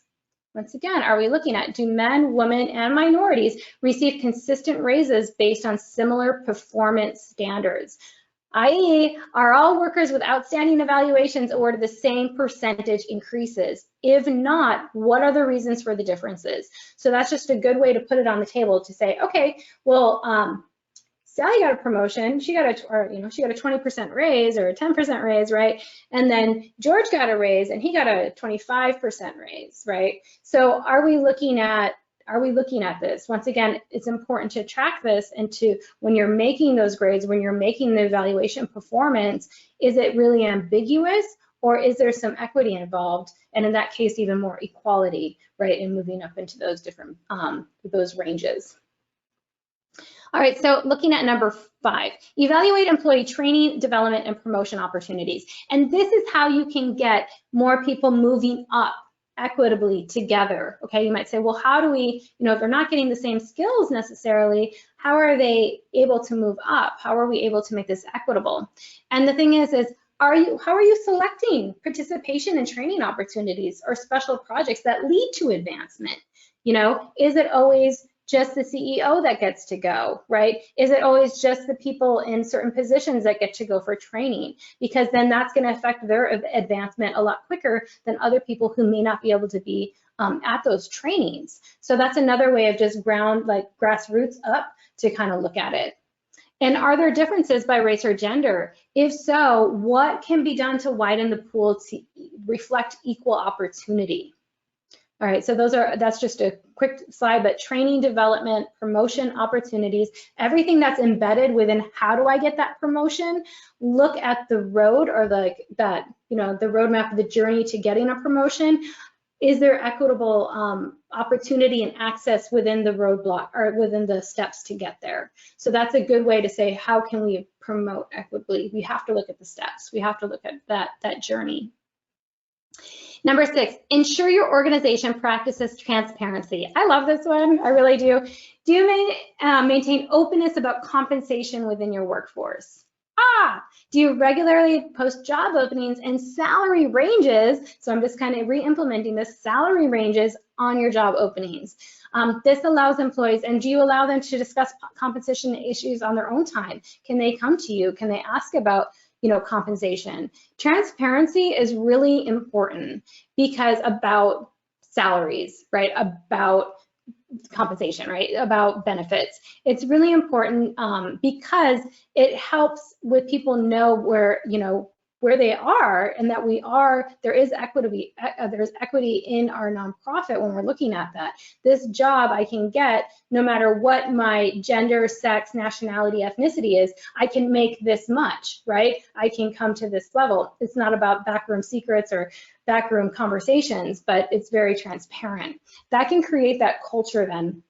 Once again, are we looking at, do men, women, and minorities receive consistent raises based on similar performance standards? i.e., are all workers with outstanding evaluations awarded the same percentage increases? If not, what are the reasons for the differences? So that's just a good way to put it on the table to say, okay, well, Sally got a promotion, she got a 20% raise or a 10% raise, right? And then George got a raise and he got a 25% raise, right? So are we looking at this? Once again, it's important to track this and to, when you're making those grades, when you're making the evaluation performance, is it really ambiguous or is there some equity involved? And in that case, even more equality, right? And moving up into those different, those ranges. All right, so looking at number 5, evaluate employee training, development, and promotion opportunities. And this is how you can get more people moving up equitably together. Okay, you might say, well, how do we, if they're not getting the same skills necessarily, how are they able to move up? How are we able to make this equitable? And the thing is how are you selecting participation and training opportunities or special projects that lead to advancement? Is it always just the CEO that gets to go, right? Is it always just the people in certain positions that get to go for training? Because then that's going to affect their advancement a lot quicker than other people who may not be able to be at those trainings. So that's another way of just grassroots up to kind of look at it. And are there differences by race or gender? If so, what can be done to widen the pool to reflect equal opportunity? All right, so that's just a quick slide, but training, development, promotion opportunities, everything that's embedded within how do I get that promotion, look at the road or the roadmap, the journey to getting a promotion. Is there equitable opportunity and access within the roadblock or within the steps to get there? So that's a good way to say, how can we promote equitably? We have to look at the steps. We have to look at that journey. Number 6, ensure your organization practices transparency. I love this one, I really do. Do you maintain openness about compensation within your workforce? Do you regularly post job openings and salary ranges? So I'm just kind of re-implementing this, salary ranges on your job openings. This allows employees, and do you allow them to discuss compensation issues on their own time? Can they come to you? Can they ask about compensation? Transparency is really important because about salaries, right? About compensation, right? About benefits. It's really important because it helps with people know where they are and that there is equity, there's equity in our nonprofit when we're looking at that. This job I can get no matter what my gender, sex, nationality, ethnicity is, I can make this much, right? I can come to this level. It's not about backroom secrets or backroom conversations, but it's very transparent. That can create that culture then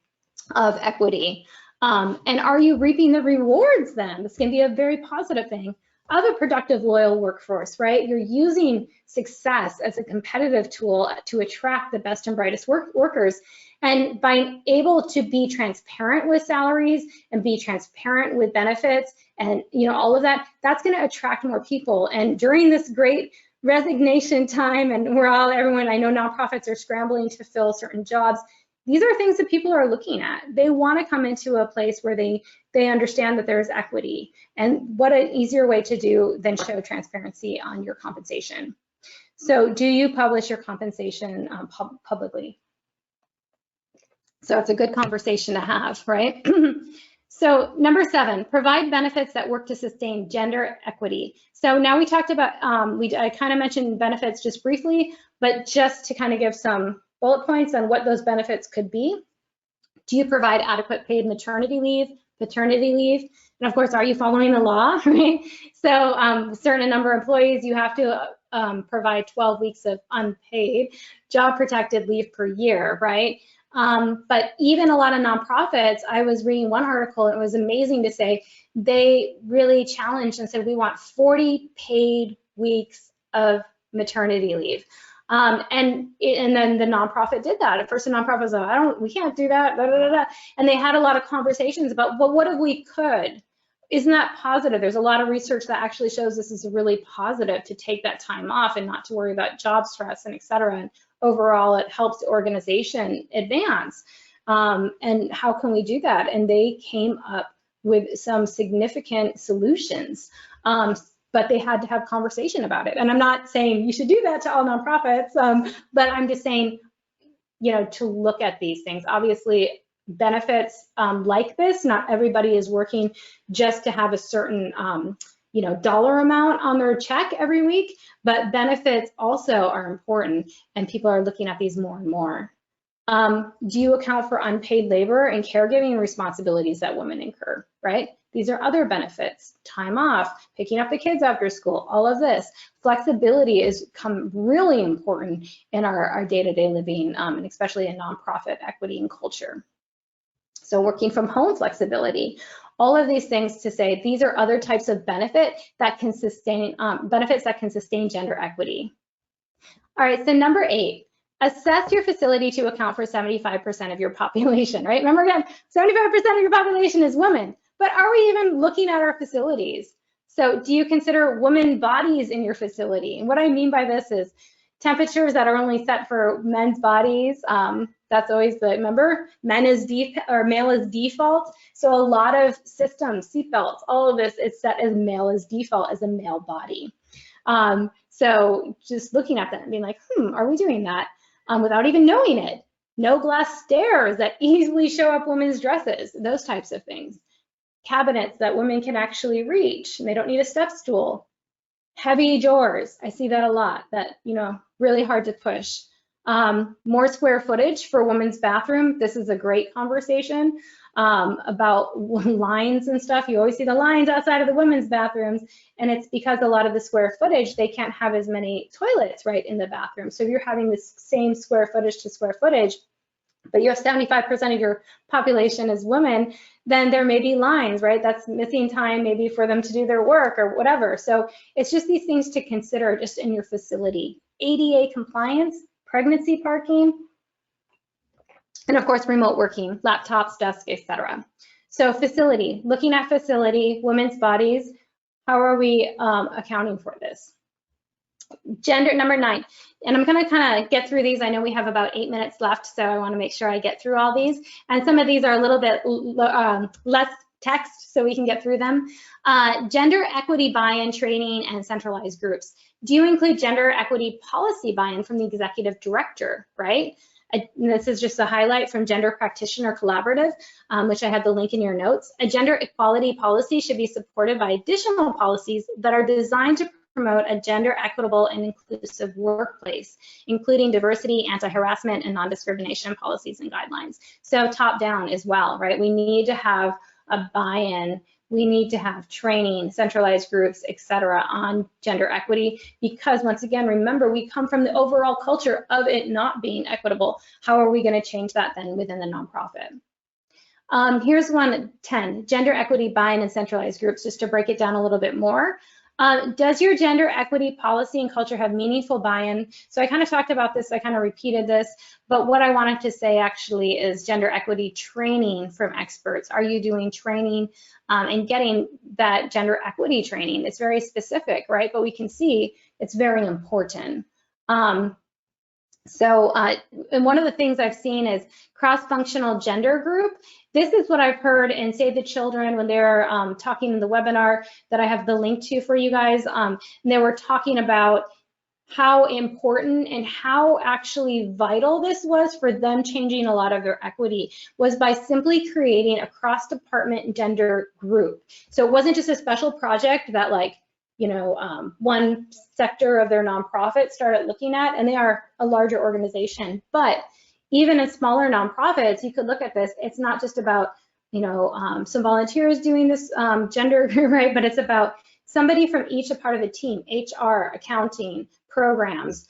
of equity. And are you reaping the rewards then? This can be a very positive thing of a productive, loyal workforce, right? You're using success as a competitive tool to attract the best and brightest workers. And by able to be transparent with salaries and be transparent with benefits and all of that, that's going to attract more people. And during this great resignation time, and everyone, I know nonprofits are scrambling to fill certain jobs, these are things that people are looking at. They want to come into a place where they understand that there's equity. And what an easier way to do than show transparency on your compensation. So do you publish your compensation publicly? So it's a good conversation to have, right? So number 7, provide benefits that work to sustain gender equity. So now we talked about, I kind of mentioned benefits just briefly, but just to kind of give some bullet points on what those benefits could be. Do you provide adequate paid maternity leave, paternity leave? And of course, are you following the law, right? So a certain number of employees, you have to provide 12 weeks of unpaid job protected leave per year, right? But even a lot of nonprofits, I was reading one article, and it was amazing to say they really challenged and said, we want 40 paid weeks of maternity leave. And then the nonprofit did that. At first, the nonprofit was like, we can't do that, blah, blah, blah. And they had a lot of conversations about, well, what if we could? isn't that positive? There's a lot of research that actually shows this is really positive to take that time off and not to worry about job stress and et cetera. And overall, it helps the organization advance. And how can we do that? And they came up with some significant solutions, but they had to have conversation about it. And I'm not saying you should do that to all nonprofits, but I'm just saying, you know, to look at these things. Obviously, benefits like this, not everybody is working just to have a certain you know, dollar amount on their check every week, but benefits also are important, and people are looking at these more and more. Do you account for unpaid labor and caregiving responsibilities that women incur, right? These are other benefits, time off, picking up the kids after school, all of this. Flexibility is become really important in our day-to-day living, and especially in nonprofit equity and culture. So working from home flexibility, all of these things to say these are other types of benefit that can sustain, benefits that can sustain gender equity. All right, so number 8. Assess your facility to account for 75% of your population, right? Remember again, 75% of your population is women, but are we even looking at our facilities? So do you consider women bodies in your facility? And what I mean by this is temperatures that are only set for men's bodies. That's always the, remember, male is default. So a lot of systems, seatbelts, all of this is set as male as default as a male body. So just looking at that and being like, are we doing that? Without even knowing it. No glass stairs that easily show up women's dresses, those types of things. Cabinets that women can actually reach, and they don't need a step stool. Heavy drawers, I see that a lot, that, you know, really hard to push. More square footage for women's bathroom. This is a great conversation about lines and stuff. You always see the lines outside of the women's bathrooms, and it's because a lot of the square footage, they can't have as many toilets right in the bathroom. So if you're having the same square footage to square footage, but you have 75% of your population as women, then there may be lines, right? That's missing time maybe for them to do their work or whatever. So it's just these things to consider just in your facility. ADA compliance, pregnancy parking, and of course, remote working, laptops, desks, etc. So facility, looking at facility, women's bodies, how are we accounting for this? Gender, number 9, and I'm gonna kind of get through these. I know we have about 8 minutes left, so I wanna make sure I get through all these. And some of these are a little bit less text, so we can get through them. Gender equity buy-in training and centralized groups. Do you include gender equity policy buy-in from the executive director, right? This is just a highlight from Gender Practitioner Collaborative, which I have the link in your notes. A gender equality policy should be supported by additional policies that are designed to promote a gender equitable and inclusive workplace, including diversity, anti-harassment, and non-discrimination policies and guidelines. So top down as well, right? We need to have a buy-in. We need to have training, centralized groups, et cetera, on gender equity, because once again, remember, we come from the overall culture of it not being equitable. How are we going to change that then within the nonprofit? Here's 10, gender equity buy-in and centralized groups, just to break it down a little bit more. Does your gender equity policy and culture have meaningful buy-in? So I kind of talked about this, I kind of repeated this, but what I wanted to say actually is gender equity training from experts. Are you doing training and getting that gender equity training? It's very specific, right? But we can see it's very important. And one of the things I've seen is cross-functional gender group. This is what I've heard in Save the Children when they're talking in the webinar that I have the link to for you guys. And they were talking about how important and how actually vital this was for them changing a lot of their equity was by simply creating a cross-department gender group. So it wasn't just a special project that one sector of their nonprofit started looking at, and they are a larger organization. But even in smaller nonprofits, you could look at this. It's not just about, some volunteers doing this gender, right? But it's about somebody from each part of the team, HR, accounting, programs,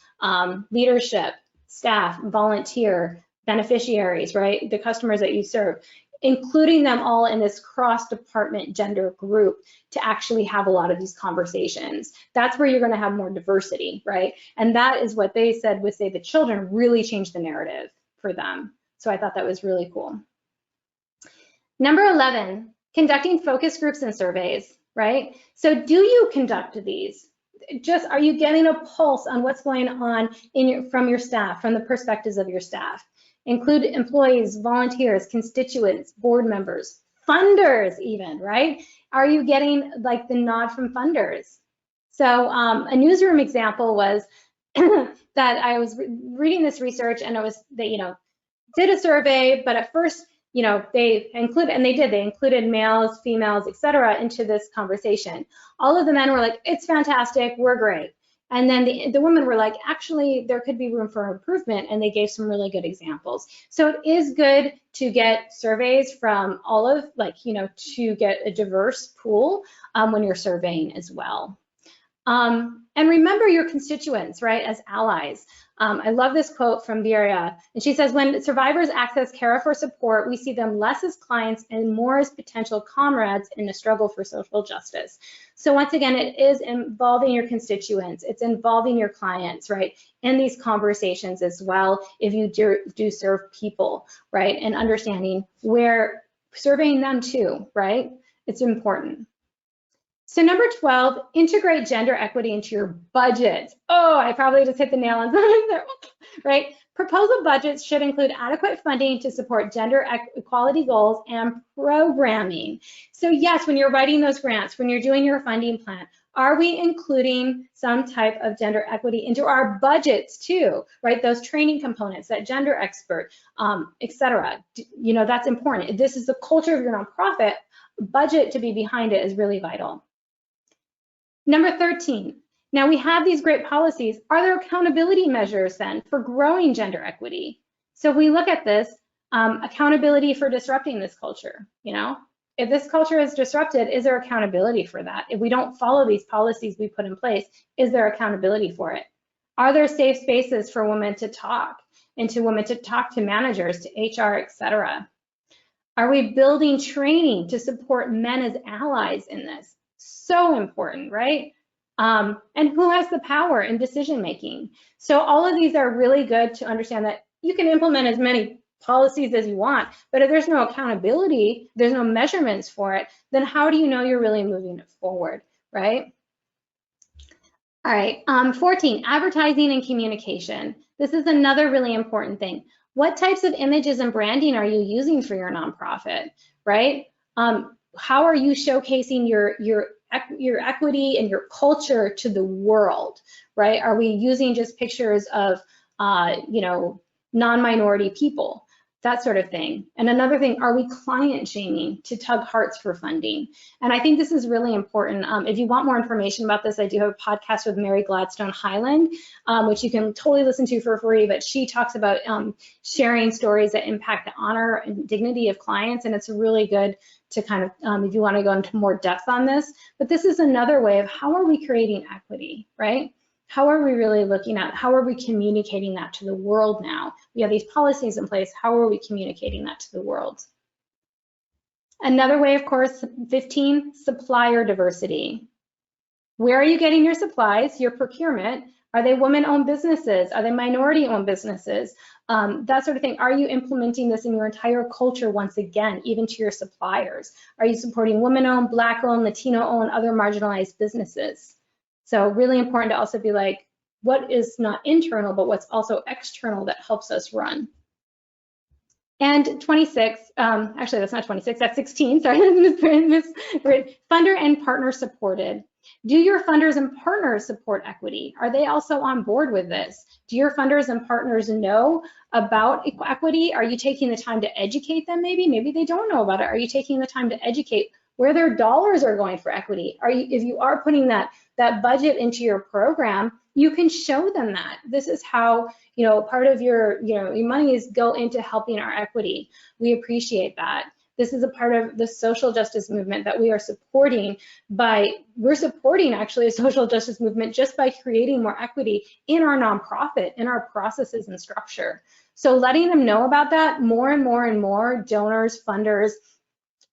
leadership, staff, volunteer, beneficiaries, right? The customers that you serve, including them all in this cross-department gender group to actually have a lot of these conversations. That's where you're going to have more diversity, right? And that is what they said with Save the Children really changed the narrative for them. So I thought that was really cool. Number 11, Conducting focus groups and surveys, right? So do you conduct these? Just, are you getting a pulse on what's going on from your staff, from the perspectives of your staff? Include employees, volunteers, constituents, board members, funders even, right? Are you getting like the nod from funders? So a newsroom example was that I was reading this research, and it was they, did a survey, but at first, they included males, females, etc. into this conversation. All of the men were like, it's fantastic, we're great. And then the women were like, actually, there could be room for improvement, and they gave some really good examples. So it is good to get surveys from to get a diverse pool when you're surveying as well. And remember your constituents, right, as allies. I love this quote from Viria, and she says, when survivors access care for support, we see them less as clients and more as potential comrades in the struggle for social justice. So once again, it is involving your constituents, it's involving your clients, right, in these conversations as well, if you do serve people, right, and understanding where, surveying them too, right, it's important. So number 12, integrate gender equity into your budget. Oh, I probably just hit the nail on something there, right? Proposal budgets should include adequate funding to support gender equality goals and programming. So yes, when you're writing those grants, when you're doing your funding plan, are we including some type of gender equity into our budgets too, right? Those training components, that gender expert, etc. That's important. This is the culture of your nonprofit. Budget to be behind it is really vital. Number 13, now we have these great policies. Are there accountability measures then for growing gender equity? So if we look at this, accountability for disrupting this culture, if this culture is disrupted, is there accountability for that? If we don't follow these policies we put in place, is there accountability for it? Are there safe spaces for women to talk, and to women to talk to managers, to HR, etc.? Are we building training to support men as allies in this? So important, right? And who has the power in decision making? So all of these are really good to understand that you can implement as many policies as you want, but if there's no accountability, there's no measurements for it, then how do you know you're really moving it forward, right? All right, 14, advertising and communication. This is another really important thing. What types of images and branding are you using for your nonprofit, right? How are you showcasing your equity and your culture to the world, right? Are we using just pictures of, non-minority people, that sort of thing? And another thing, are we client shaming to tug hearts for funding? And I think this is really important. If you want more information about this, I do have a podcast with Mary Gladstone Highland, which you can totally listen to for free, but she talks about sharing stories that impact the honor and dignity of clients, and it's really good to kind of, if you want to go into more depth on this. But this is another way of how are we creating equity, right? How are we really looking at, how are we communicating that to the world now? We have these policies in place, how are we communicating that to the world? Another way, of course, 15, supplier diversity. Where are you getting your supplies, your procurement? Are they women-owned businesses? Are they minority-owned businesses? That sort of thing. Are you implementing this in your entire culture once again, even to your suppliers? Are you supporting women-owned, Black-owned, Latino-owned, other marginalized businesses? So really important to also be like, what is not internal, but what's also external that helps us run? And 26, actually that's not 26, that's 16, sorry, funder and partner supported. Do your funders and partners support equity? Are they also on board with this? Do your funders and partners know about equity? Are you taking the time to educate them maybe? Maybe they don't know about it. Are you taking the time to educate where their dollars are going for equity? If you are putting that budget into your program, you can show them that. This is how, part of your monies go into helping our equity. We appreciate that. This is a part of the social justice movement that we are supporting we're supporting actually a social justice movement just by creating more equity in our nonprofit, in our processes and structure. So letting them know about that, more and more and more donors, funders,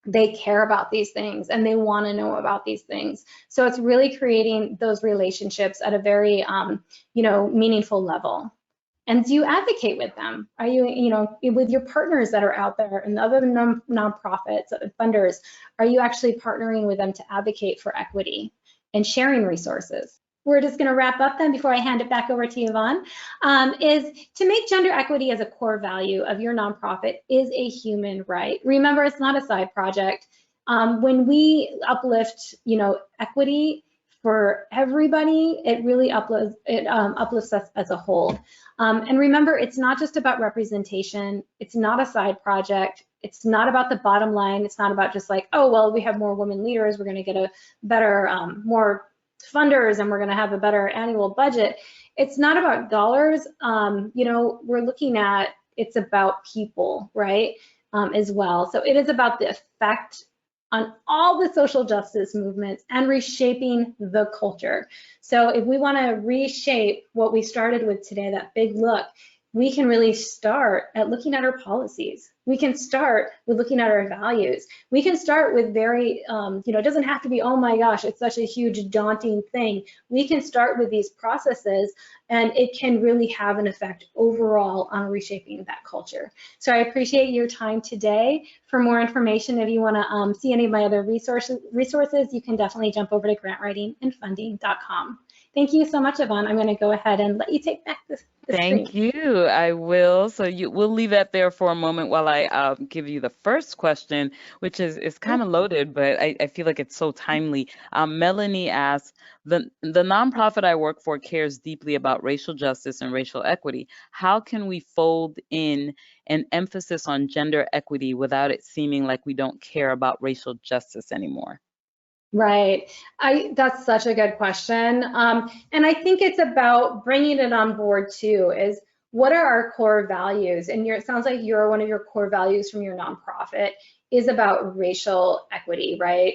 they care about these things and they want to know about these things. So it's really creating those relationships at a very, meaningful level. And do you advocate with them? Are you, with your partners that are out there and other nonprofits, funders, are you actually partnering with them to advocate for equity and sharing resources? We're just going to wrap up then before I hand it back over to Yvonne, is to make gender equity as a core value of your nonprofit is a human right. Remember, it's not a side project. When we uplift, equity for everybody, it really uplifts us as a whole. And remember, it's not just about representation. It's not a side project. It's not about the bottom line. It's not about just like, oh, well, we have more women leaders. We're going to get a better, more funders, and we're going to have a better annual budget. It's not about dollars. We're looking at, it's about people, right, as well. So it is about the effect on all the social justice movements and reshaping the culture. So if we want to reshape what we started with today, that big look, we can really start at looking at our policies. We can start with looking at our values. We can start with very, it doesn't have to be, oh my gosh, it's such a huge daunting thing. We can start with these processes, and it can really have an effect overall on reshaping that culture. So I appreciate your time today. For more information, if you want to see any of my other resources, you can definitely jump over to grantwritingandfunding.com. Thank you so much, Yvonne. I'm going to go ahead and let you take back the Thank screen. you. I will. So we'll leave that there for a moment while I give you the first question, which is kind of loaded, but I feel like it's so timely. Melanie asks, the nonprofit I work for cares deeply about racial justice and racial equity. How can we fold in an emphasis on gender equity without it seeming like we don't care about racial justice anymore? Right. That's such a good question. And I think it's about bringing it on board too, is what are our core values? And it sounds like one of your core values from your nonprofit is about racial equity, right?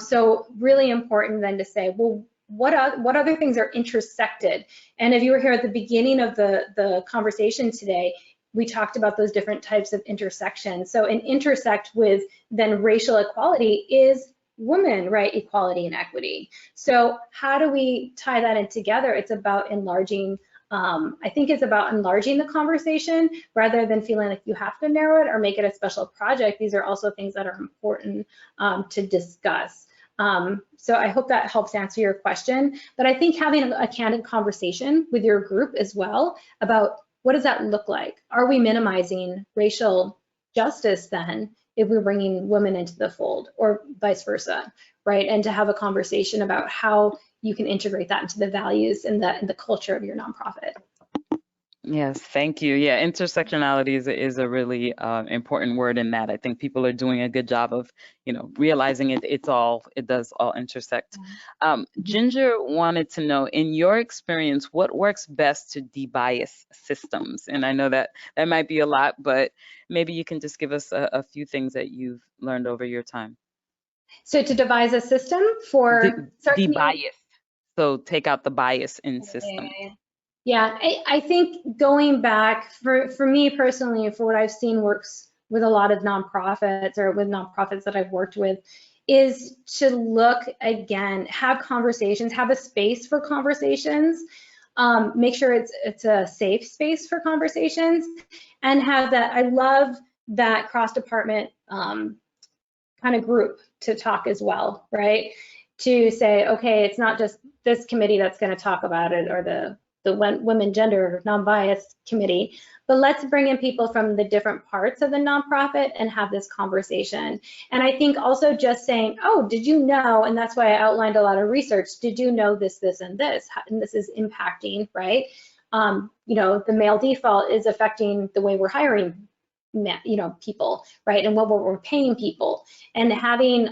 So really important then to say, well, what other things are intersected? And if you were here at the beginning of the conversation today, we talked about those different types of intersections. So an intersect with then racial equality is women, right, equality and equity. So how do we tie that in together? It's about enlarging, I think it's about enlarging the conversation rather than feeling like you have to narrow it or make it a special project. These are also things that are important to discuss. So I hope that helps answer your question. But I think having a candid conversation with your group as well about what does that look like? Are we minimizing racial justice then if we're bringing women into the fold, or vice versa, right? And to have a conversation about how you can integrate that into the values and the culture of your nonprofit. Yes, thank you. Yeah, intersectionality is a really important word in that. I think people are doing a good job of, realizing it does all intersect. Ginger wanted to know, in your experience, what works best to debias systems? And I know that might be a lot, but maybe you can just give us a few things that you've learned over your time. So to devise a system for debias. So take out the bias in system. Yeah, I think going back, for me personally, for what I've seen works with a lot of nonprofits or with nonprofits that I've worked with, is to look again, have conversations, have a space for conversations, make sure it's a safe space for conversations, and have that, I love that cross-department kind of group to talk as well, right? To say, okay, it's not just this committee that's going to talk about it, or the Women, Gender, Non-Bias Committee, but let's bring in people from the different parts of the nonprofit and have this conversation. And I think also just saying, oh, did you know, and that's why I outlined a lot of research, did you know this, this, and this, and this is impacting, right? The male default is affecting the way we're hiring people, right, and what we're paying people, and having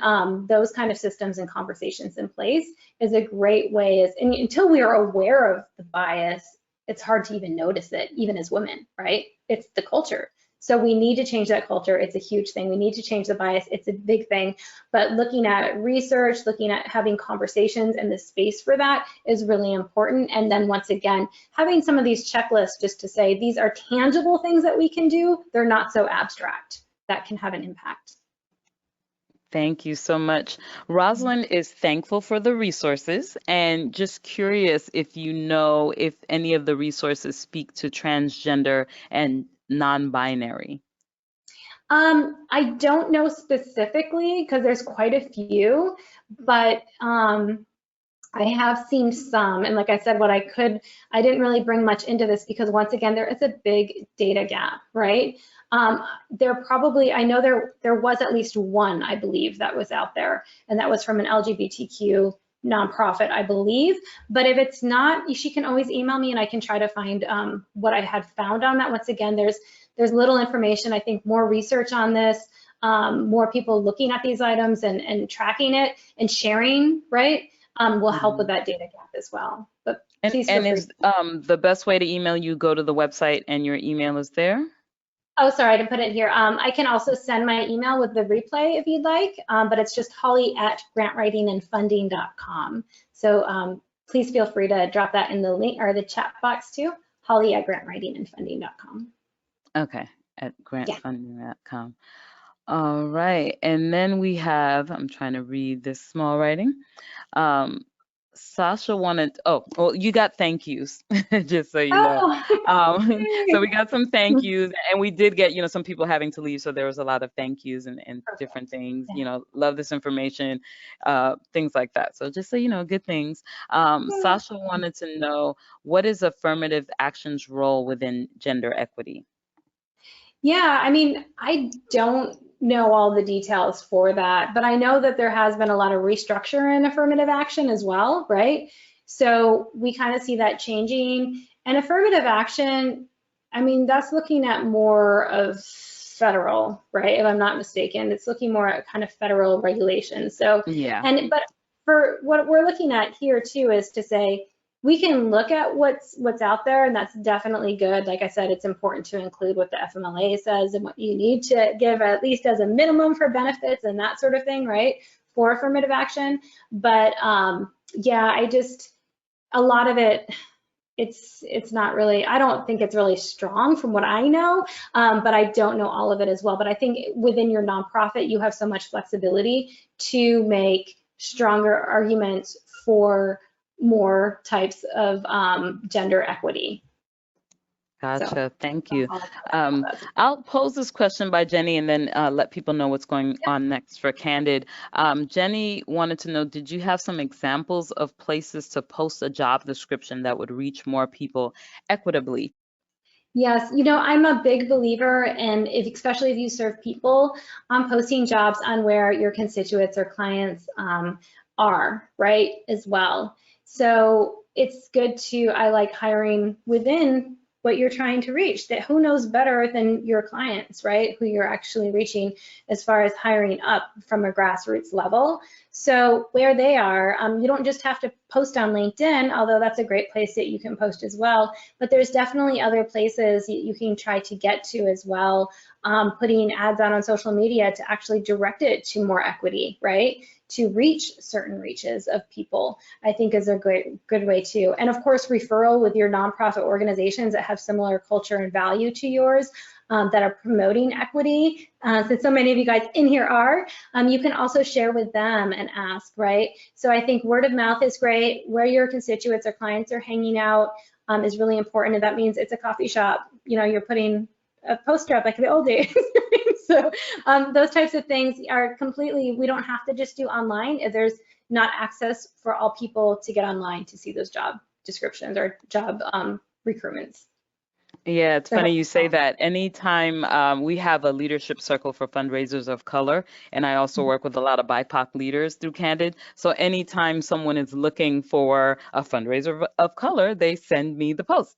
those kind of systems and conversations in place is a great way. And until we are aware of the bias, it's hard to even notice it, even as women, right? It's the culture. So we need to change that culture. It's a huge thing. We need to change the bias. It's a big thing. But looking at research, looking at having conversations and the space for that is really important. And then once again, having some of these checklists just to say these are tangible things that we can do. They're not so abstract. That can have an impact. Thank you so much. Rosalind is thankful for the resources and just curious if you know if any of the resources speak to transgender and non-binary. I don't know specifically because there's quite a few, but I have seen some, and like I said, I didn't really bring much into this because once again, there is a big data gap, right? I know there was at least one, I believe, that was out there, and that was from an LGBTQ nonprofit, I believe. But if it's not, she can always email me and I can try to find what I had found on that. Once again, there's little information. I think more research on this, more people looking at these items and tracking it and sharing, right? Will help with that data gap as well. But please feel free. Is the best way to email you go to the website and your email is there? Oh, sorry, I didn't put it here. I can also send my email with the replay if you'd like, but it's just holly@grantwritingandfunding.com. So please feel free to drop that in the link or the chat box too, holly@grantwritingandfunding.com. Okay, at grantfunding.com. All right, and then we have, I'm trying to read this small writing. Sasha wanted, oh, well, you got thank yous, just so you know. So we got some thank yous, and we did get, some people having to leave, so there was a lot of thank yous and different things, love this information, things like that. So just so you know, good things. Sasha wanted to know, what is affirmative action's role within gender equity? Yeah, I mean, I don't know all the details for that, but I know that there has been a lot of restructure in affirmative action as well, right? So we kind of see that changing. And affirmative action, I mean, that's looking at more of federal, right? If I'm not mistaken, it's looking more at kind of federal regulations. So, Yeah. but for what we're looking at here too is to say, we can look at what's out there, and that's definitely good. Like I said, it's important to include what the FMLA says and what you need to give at least as a minimum for benefits and that sort of thing, right, for affirmative action. But yeah, a lot of it, it's not really, I don't think it's really strong from what I know, but I don't know all of it as well. But I think within your nonprofit, you have so much flexibility to make stronger arguments for more types of gender equity. Gotcha. So, thank you. I'll pose this question by Jenny and then let people know what's going on next for Candid. Jenny wanted to know, did you have some examples of places to post a job description that would reach more people equitably? Yes, I'm a big believer in, especially if you serve people, posting jobs on where your constituents or clients are, right, as well. So it's good I like hiring within what you're trying to reach. That who knows better than your clients, right? Who you're actually reaching as far as hiring up from a grassroots level. So where they are, you don't just have to post on LinkedIn, although that's a great place that you can post as well. But there's definitely other places you can try to get to as well. Putting ads out on social media to actually direct it to more equity, right? To reach certain reaches of people, I think is a good way too. And of course, referral with your nonprofit organizations that have similar culture and value to yours, that are promoting equity. Since so many of you guys in here are, you can also share with them and ask, right? So I think word of mouth is great. Where your constituents or clients are hanging out is really important. And that means it's a coffee shop. You're putting a poster up like the old days. So those types of things are completely, we don't have to just do online if there's not access for all people to get online to see those job descriptions or job recruitments. Yeah, it's funny you say that. Anytime we have a leadership circle for fundraisers of color, and I also work with a lot of BIPOC leaders through Candid. So anytime someone is looking for a fundraiser of color, they send me the post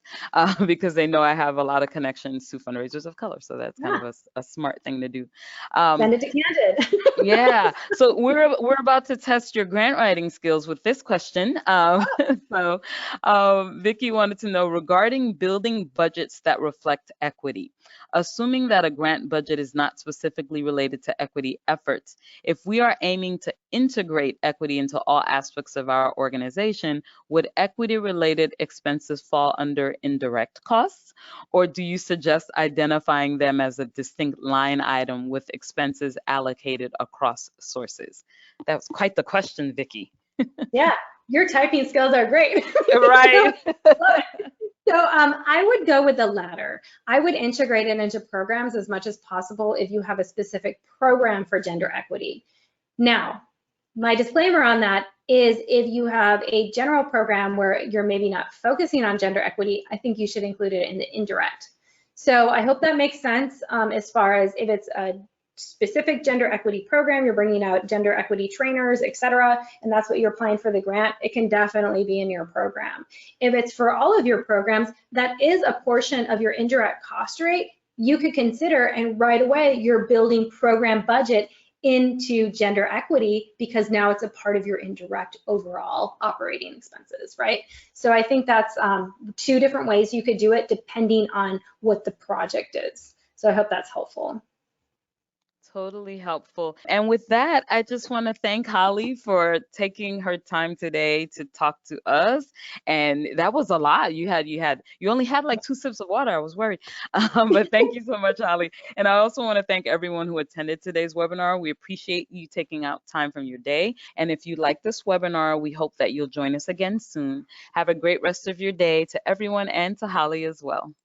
because they know I have a lot of connections to fundraisers of color. So that's kind of a smart thing to do. Send it to Candid. Yeah. So we're about to test your grant writing skills with this question. So Vicki wanted to know, regarding building budget budgets that reflect equity. Assuming that a grant budget is not specifically related to equity efforts, if we are aiming to integrate equity into all aspects of our organization, would equity-related expenses fall under indirect costs? Or do you suggest identifying them as a distinct line item with expenses allocated across sources? That was quite the question, Vicki. Yeah, your typing skills are great. Right. So I would go with the latter. I would integrate it into programs as much as possible if you have a specific program for gender equity. Now, my disclaimer on that is if you have a general program where you're maybe not focusing on gender equity, I think you should include it in the indirect. So I hope that makes sense as far as if it's a specific gender equity program, you're bringing out gender equity trainers, et cetera, and that's what you're applying for the grant, it can definitely be in your program. If it's for all of your programs, that is a portion of your indirect cost rate, you could consider, and right away you're building program budget into gender equity because now it's a part of your indirect overall operating expenses, right? So I think that's two different ways you could do it depending on what the project is. So I hope that's helpful. Totally helpful. And with that, I just want to thank Holly for taking her time today to talk to us. And that was a lot. You only had like 2 sips of water. I was worried. But thank you so much, Holly. And I also want to thank everyone who attended today's webinar. We appreciate you taking out time from your day. And if you like this webinar, we hope that you'll join us again soon. Have a great rest of your day to everyone and to Holly as well.